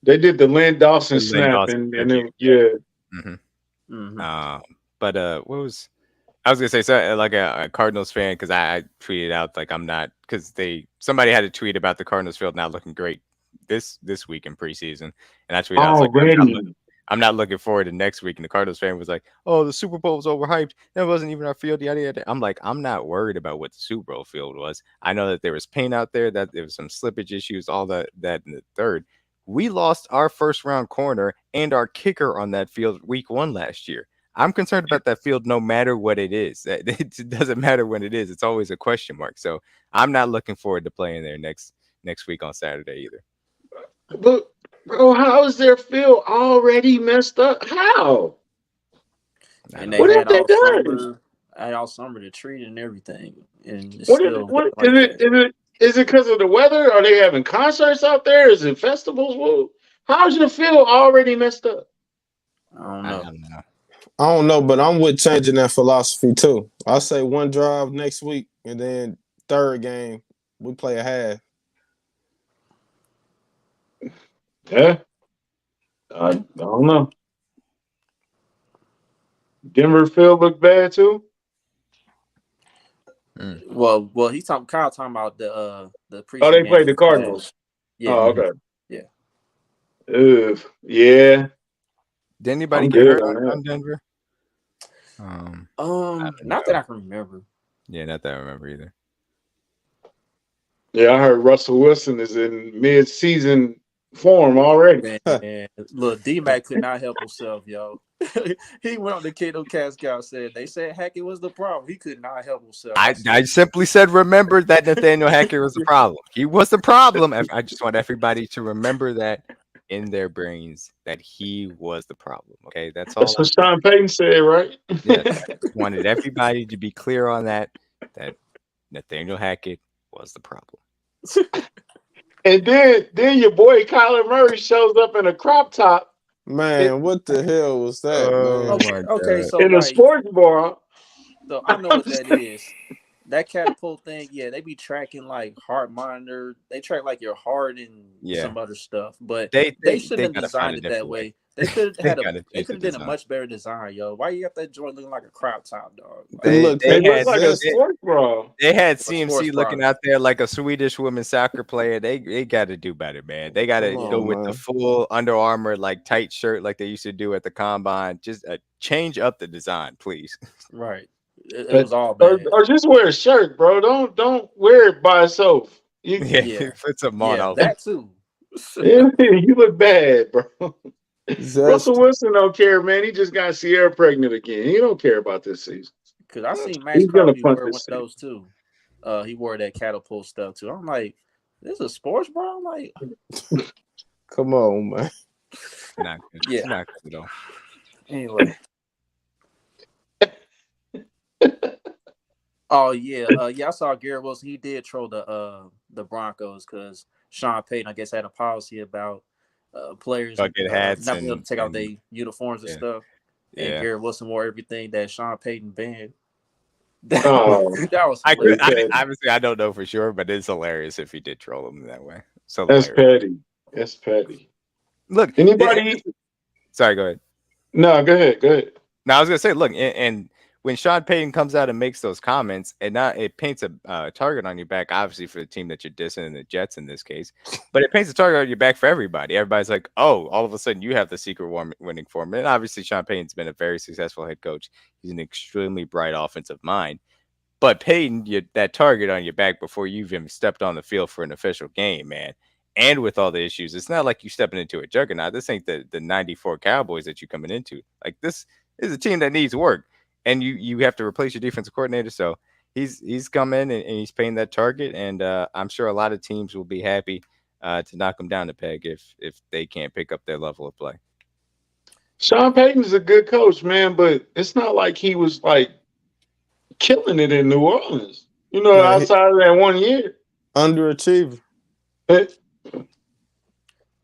they did the Lynn Dawson the Lynn snap, Dawson and tribute. then yeah, hmm mhm. But what was I was gonna say? So like a Cardinals fan, because I tweeted out like I'm not because somebody had a tweet about the Cardinals field not looking great this week in preseason, and I tweeted I was like already. I'm not looking forward to next week. And the Cardinals fan was like, "Oh, the Super Bowl was overhyped. That wasn't even our field." Yada yada. I'm like, I'm not worried about what the Super Bowl field was. I know that there was pain out there, that there was some slippage issues, all that in the third. We lost our first round corner and our kicker on that field week 1 last year. I'm concerned about that field no matter what it is. It doesn't matter when it is. It's always a question mark. So I'm not looking forward to playing there next week on Saturday either. But bro, how is their field already messed up? How? And they What have had they all done? summer to treat it and everything, and it's What is still what like that. is it because of the weather? Are they having concerts out there? Is it festivals? Well, how's your field already messed up? I don't I know. don't know. I don't know, but I'm with changing that philosophy too. I say one drive next week, and then third game we play a half. Yeah, I don't know. Denver field look bad too. Well, he's Kyle talking about the Oh, preseason they game played the for the Jazz. Cardinals. Yeah, Oh, okay. yeah. Yeah, Did anybody I'm get good hurt on that. on Denver? I don't Not that know. I can remember. Yeah, not that I remember either. Yeah, I heard Russell Wilson is in mid-season form already. Man, look, D-Mac could not help himself, yo. He went on the Kast said they said Hackett was the problem. He could not help himself. I simply said remember that Nathaniel Hackett was the problem. He was the problem. I just want everybody to remember that in their brains that he was the problem. Okay, that's all. That's what Sean Payton said, right? Yes, I just wanted everybody to be clear on that. That Nathaniel Hackett was the problem. And then your boy Kyler Murray shows up in a crop top Man, what the hell was that, man? Okay, so in a like, sports bra. so I know what that is. That catapult thing, yeah, they be tracking like heart monitor. They track like your heart and some other stuff, but they shouldn't have gotta find designed a it that different way. They could They have gotta they change could the have done a design. much better design, yo. Why you got that joint looking like a crop top, dog? Like, They It looks had like a Just sports bra. they had a sports CMC looking bra. out there like a Swedish women's soccer player. They got to do better, man. They got to Come go on, with the man. full Under Armour like tight shirt like they used to do at the combine. Just change up the design, please. Right. It was all Or, bad. or just wear a shirt, bro. Don't wear it by itself. Yeah, Yeah. put some on. Yeah, that too. You look bad, bro. Russell Just Wilson don't care, man. He just got Sierra pregnant again. He don't care about this season. Because I seen Max He's gonna Crosby punt wear one this of those too. He wore that catapult stuff too. I'm like, this is a sports bra? I'm like, come on, man. Not good. Yeah. It's not good at all. anyway. Oh yeah, I saw Garrett Wilson. He did troll the Broncos because Sean Payton, I guess, had a policy about players Bucket hats not being able and to take out their uniforms and yeah. stuff. And Yeah. Garrett Wilson wore everything that Sean Payton banned. Oh, That was I could hilarious. obviously I don't know for sure, but it's hilarious if he did troll him that way. So that's hilarious. petty. That's petty. Look, Anybody? sorry, go ahead. No, go ahead. Go ahead. Now I was gonna say, look, and when Sean Payton comes out and makes those comments, and not it paints a target on your back, obviously for the team that you're dissing, the Jets in this case, but it paints a target on your back for everybody. Everybody's like, oh, all of a sudden you have the secret winning formula. And obviously Sean Payton's been a very successful head coach. He's an extremely bright offensive mind. But Payton, that target on your back before you've even stepped on the field for an official game, man. And with all the issues, it's not like you stepping into a juggernaut. This ain't the 94 Cowboys that you're coming into. Like, this is a team that needs work. And you have to replace your defensive coordinator. So he's come in and he's paying that target. And I'm sure a lot of teams will be happy to knock him down a peg if they can't pick up their level of play. Sean Payton's a good coach, man, but it's not like he was like killing it in New Orleans. You know, Man, outside of that 1 year. underachiever.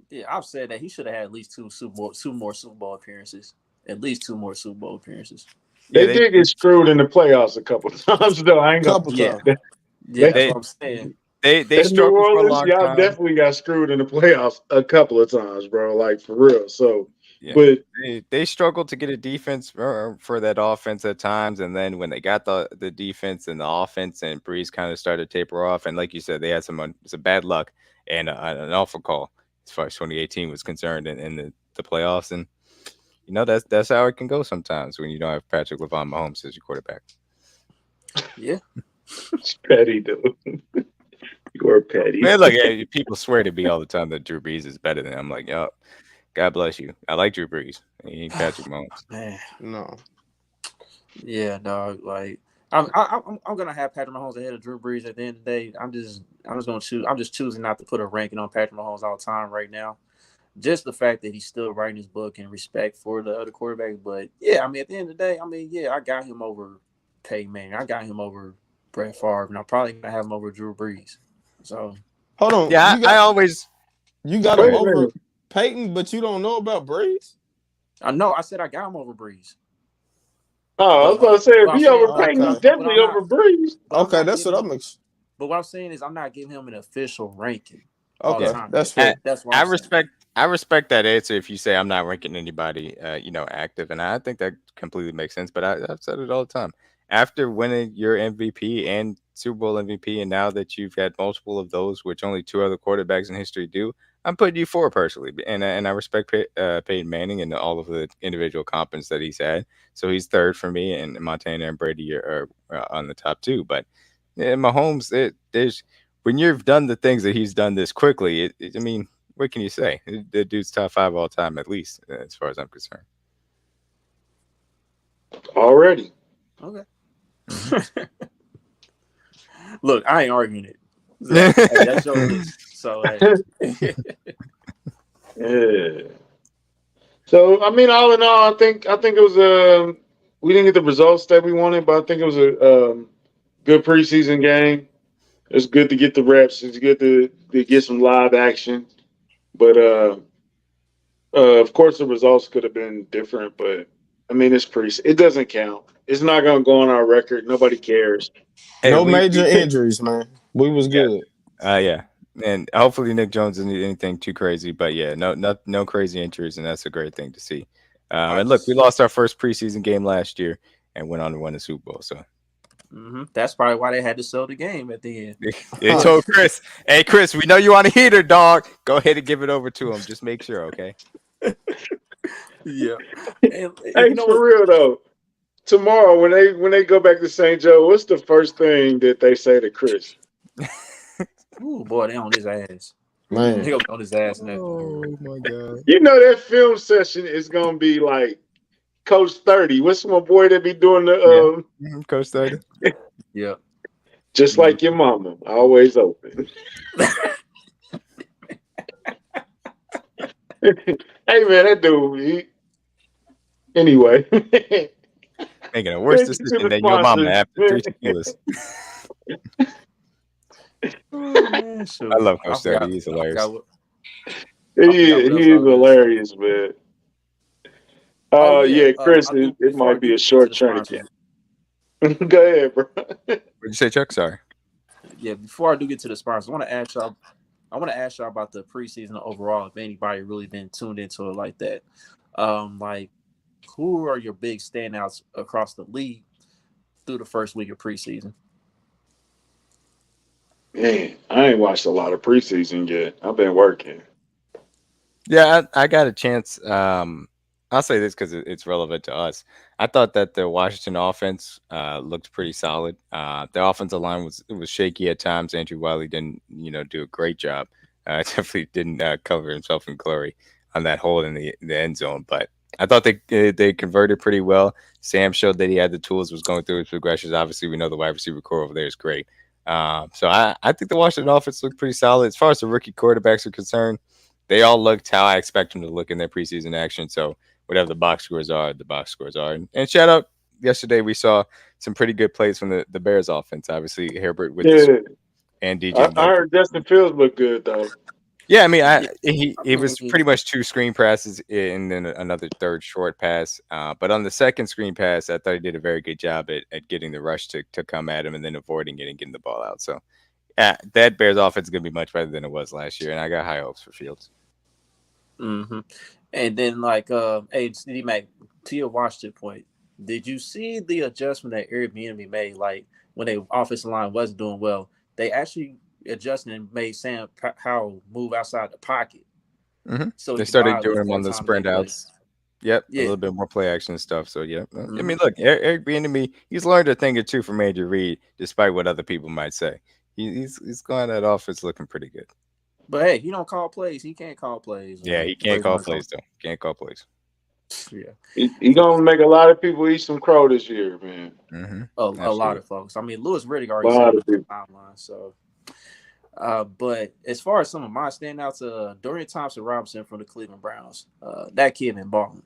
Yeah, I've said that he should have had at least two more Super Bowl appearances. At least two more Super Bowl appearances. Yeah, They did get screwed in the playoffs a couple of times, though. I ain't gonna. Couple Yeah, times. yeah, that's They- what I'm saying. they In New struggled for a Orleans, long y'all time. definitely got screwed in the playoffs a couple of times, bro. Like for real. So, Yeah. but They struggled to get a defense for that offense at times, and then when they got the defense and the offense, and Breeze kind of started to taper off, and like you said, they had some bad luck and an awful call as far as 2018 was concerned in the playoffs, and you know that's how it can go sometimes when you don't have Patrick Mahomes as your quarterback. Yeah, it's petty, dude. You are petty. Man, look, people swear to me all the time that Drew Brees is better than him. I'm like, yo, God bless you. I like Drew Brees. He ain't Patrick Mahomes. man. No. Yeah, dog. Like I'm gonna have Patrick Mahomes ahead of Drew Brees at the end of the day. I'm just gonna choose. I'm just choosing not to put a ranking on Patrick Mahomes all the time right now. Just the fact that he's still writing his book and respect for the other quarterbacks. But yeah, I mean, at the end of the day, I mean, yeah, I got him over Peyton Manning. I got him over Brett Favre, and I'm probably gonna have him over Drew Brees. So Hold on. Yeah, I always. You got Go him ahead. over Peyton, but you don't know about Breeze? I know I said I got him over Brees. Oh, I was about to say, if he over Peyton, he's Okay. definitely But I'm over Breeze. Okay, that's what I'm. But what I'm saying is, I'm not giving him an official ranking. Okay, all the time. that's fair. That's what I'm saying. I respect that answer if you say I'm not ranking anybody, active, and I think that completely makes sense. But I've said it all the time. After winning your MVP and Super Bowl MVP, and now that you've had multiple of those, which only two other quarterbacks in history do, I'm putting you four personally, and I respect Peyton Manning and all of the individual competence that he's had. So he's third for me, and Montana and Brady are on the top two. But yeah, Mahomes, there's when you've done the things that he's done this quickly. I mean, what can you say? The dude's top five all time, at least, as far as I'm concerned. Already. Okay. Look, I ain't arguing it. That's your list. So, yeah. So I mean, all in all, I think it was we didn't get the results that we wanted, but I think it was a good preseason game. It's good to get the reps. It's good to get some live action. But of course, the results could have been different. But I mean, it doesn't count. It's not going to go on our record. Nobody cares. Hey, no major injuries, man. We was good. Yeah. And hopefully Nick Jones didn't need anything too crazy, but yeah, no crazy injuries, and that's a great thing to see. And look, we lost our first preseason game last year and went on to win the Super Bowl. So that's probably why they had to sell the game at the end. They told Chris, "Hey, Chris, we know you want a heater, dog. Go ahead and give it over to him. Just make sure, okay?" Yeah. And hey, for real though, tomorrow when they go back to St. Joe, what's the first thing that they say to Chris? Ooh, boy, they on his ass. Man. He on his ass now. Oh my god! You know that film session is gonna be like Coach 30. What's my boy that be doing the Coach 30? Yeah. Just like your mama, always open. Hey man, that dude. Anyway, making a worse decision than your mama after 3 tequilas. I love Coach 30. He's hilarious. He is hilarious, man. Yeah, Chris, it might be a short tourniquet. Go ahead, bro. What'd you say, Chuck? Sorry. Yeah, before I do get to the sponsors, I want to ask y'all about the preseason overall, if anybody really been tuned into it like that. Like, who are your big standouts across the league through the first week of preseason? Man, I ain't watched a lot of preseason yet. I've been working. Yeah, I got a chance. I'll say this because it's relevant to us. I thought that the Washington offense looked pretty solid. The offensive line was shaky at times. Andrew Wiley didn't, do a great job. Definitely didn't cover himself in glory on that hole in the end zone. But I thought they converted pretty well. Sam showed that he had the tools, was going through his progressions. Obviously, we know the wide receiver core over there is great. So I think the Washington offense looked pretty solid. As far as the rookie quarterbacks are concerned, they all looked how I expect them to look in their preseason action. So whatever the box scores are, the box scores are. And shout out, yesterday we saw some pretty good plays from the Bears offense. Obviously, Herbert with Yeah, and DJ I Moore. heard Justin Fields look good though. Yeah, I mean, Yeah, I it was mean, pretty much 2 screen passes and then another third short pass. But on the second screen pass, I thought he did a very good job at getting the rush to come at him and then avoiding it and getting the ball out. So that Bears offense is going to be much better than it was last year, and I got high hopes for Fields. mm-hmm. And then hey, D Mac, to your Washington point, did you see the adjustment that Airbnb made? Like when their offensive line wasn't doing well, they actually adjusted and made Sam Howell move outside the pocket so he They could buy started a little doing them more on the time to make sprint plays. outs. Yep, a Yeah. little bit more play action stuff. So yeah, I Mm-hmm. mean, look, Eric Bieniemy, he's learned a thing or two from Andrew Reid, despite what other people might say. He's going that offense looking pretty good. But hey, he don't call plays. He can't call plays. Yeah, he But can't he's call gonna call. plays though. Can't call plays. Yeah. He So gonna make a lot of people eat some crow this year, man. a lot Absolutely. of folks. I mean, Lewis Riddick A already said lot it of on the people. timeline. So, but as far as some of my standouts, Dorian Thompson Robinson from the Cleveland Browns, that kid been balling.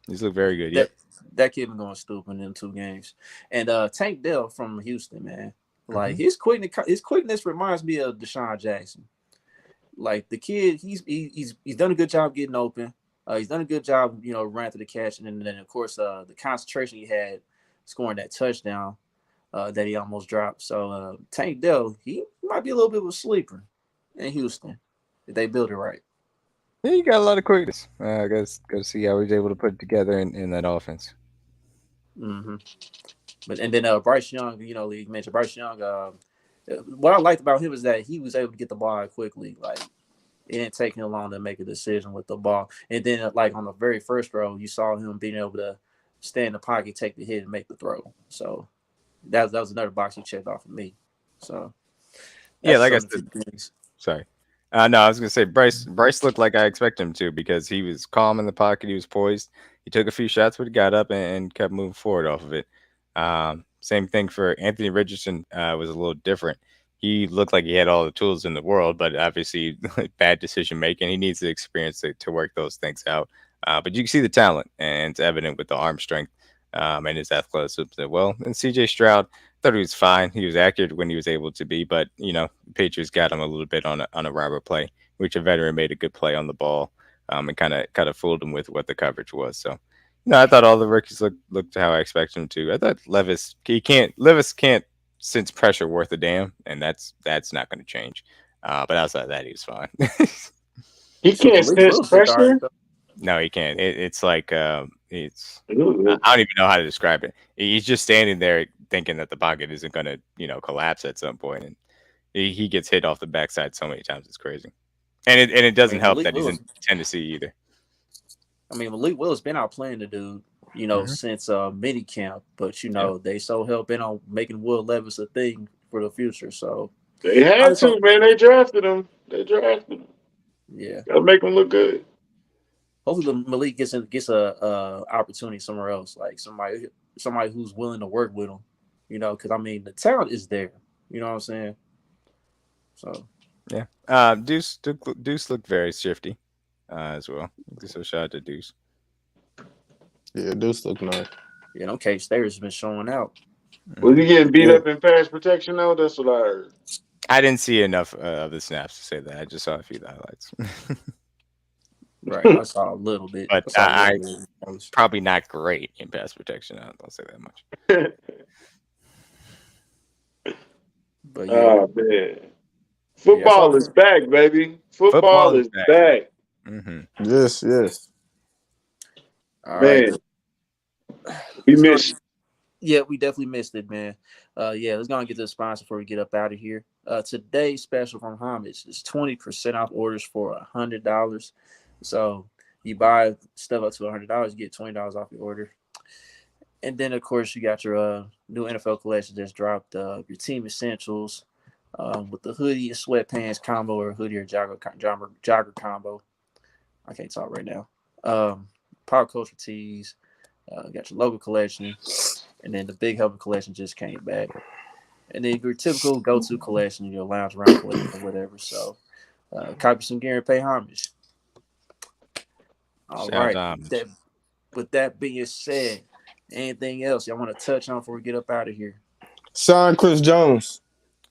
He's looked very good. That Yep. that kid been going stupid in 2 games. And Tank Dell from Houston, man, like hmm his quickness reminds me of Deshaun Jackson. Like the kid, he's done a good job getting open. He's done a good job, running to the catch, and then of course the concentration he had scoring that touchdown that he almost dropped. So Tank Dell, he might be a little bit of a sleeper in Houston if they build it right. Yeah, he got a lot of quickness. I guess got to see how he's able to put it together in that offense. Mm-hmm. But and then Bryce Young, you mentioned Bryce Young. What I liked about him is that he was able to get the ball out quickly. Like it didn't take him long to make a decision with the ball. And then like on the very first throw, you saw him being able to stay in the pocket, take the hit, and make the throw. So that was another box he checked off for me. So Yeah, that's like I some of the said, few things. sorry. No, I was gonna say Bryce looked like I expected him to because he was calm in the pocket. He was poised. He took a few shots, but he got up and kept moving forward off of it. Same thing for Anthony Richardson. Was a little different. He looked like he had all the tools in the world, but obviously bad decision making. He needs the experience to work those things out. But you can see the talent, and it's evident with the arm strength and his athleticism as well. And C.J. Stroud, thought he was fine. He was accurate when he was able to be, but the Patriots got him a little bit on a robber play, which a veteran made a good play on the ball, and kind of fooled him with what the coverage was. So, I thought all the rookies looked how I expected them to. I thought Levis can't sense pressure worth a damn, and that's not going to change. But outside of that, he was fine. He Shoot, can't Malik sense Willis looked all right pressure. though. No, he can't. It's like it's. I Ooh. don't even know how to describe it. He's just standing there thinking that the pocket isn't going to, collapse at some point, and he gets hit off the backside so many times. It's crazy, and it I doesn't mean, help Malik that he's in Willis. Tennessee either. I mean, Malik Willis been out playing the dude, hmm since mini camp. But Yeah, they so hell bent on making Will Levis a thing for the future. So They I had just to, hope, man. They drafted him. yeah. Gotta make him look good. Hopefully, the Malik gets a opportunity somewhere else, like somebody who's willing to work with him. Because I mean, the talent is there. You know what I'm saying? So yeah. Deuce looked very shifty as well. So shout out to Deuce. Yeah, this look nice. Cage Stayers has been showing out. Was he hmm getting beat Yeah, up in pass protection though? That's what I heard. I didn't see enough of the snaps to say that. I just saw a few of the highlights, Right, I saw a little bit. but I saw a little bit. probably not great in pass protection. I'll say that much. But yeah, Oh man. yeah. That's all Football is for. back, baby. Football Football is is back. back. hmm yes. All right. Man, we Let's go. miss Yeah, we definitely missed it, man. Yeah, let's go and get to the sponsor before we get up out of here. Today's special from Homage is 20% off orders for $100. So you buy stuff up to $100, you get $20 off your order. And then of course you got your new NFL collection just dropped. Your team essentials with the hoodie and sweatpants combo, or hoodie or jogger combo. I can't talk right now. Pop culture tees. Got your logo collection, and then the big helmet collection just came back. And then your typical go-to collection, your lounge around collection or whatever. So, copy some gear and pay homage. All Shout right. out. With that being said, Anything else y'all want to touch on before we get up out of here? Sign Chris Jones.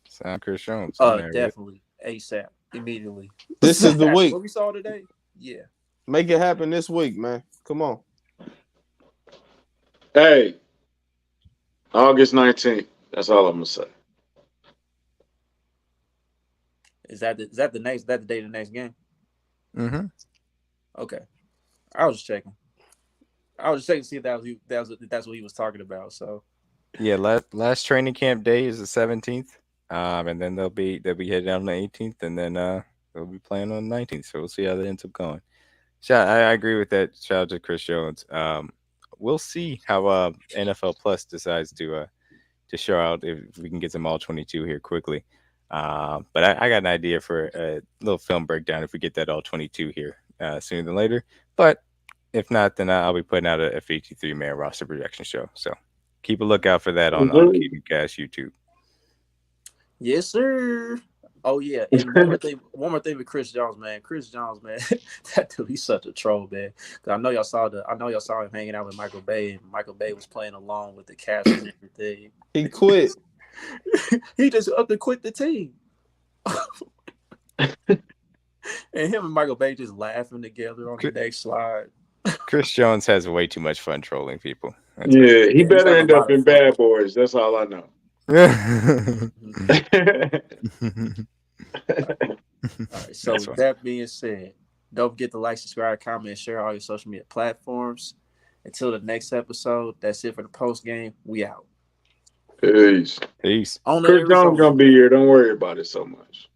Sound Chris Jones. I'm there with it. Definitely ASAP, immediately. This is the week. What we saw today? Yeah. Make it happen this week, man. Come on. Hey, August 19th. That's all I'm gonna say. Is that the day of the next game? Mm-hmm. Okay. I was just checking. To see if that's what he was talking about. So Yeah, last training camp day is the 17th, and then they'll be headed out on the 18th, and then they'll be playing on the 19th. So we'll see how that ends up going. I agree with that. Shout out to Chris Jones. We'll see how NFL Plus decides to show out if we can get some all 22 here quickly. But I got an idea for a little film breakdown if we get that all 22 here sooner than later. But if not, then I'll be putting out a 53-man roster projection show. So keep a lookout for that on Kast YouTube. yes, sir. Oh yeah, and one more thing with Chris Jones, man. That dude, he's such a troll, man. Cause I know y'all saw him hanging out with Michael Bay, and Michael Bay was playing along with the cast and everything. He quit. He just up to quit the team. And him and Michael Bay just laughing together on the next slide. Chris Jones has way too much fun trolling people. He better end up in Bad Boys. That's all I know. All right, so with that being said, don't forget to like, subscribe, comment, and share all your social media platforms. Until the next episode, that's it for the post game. We out. Peace. Peace. On Chris Jones gonna be here. Don't worry about it so much.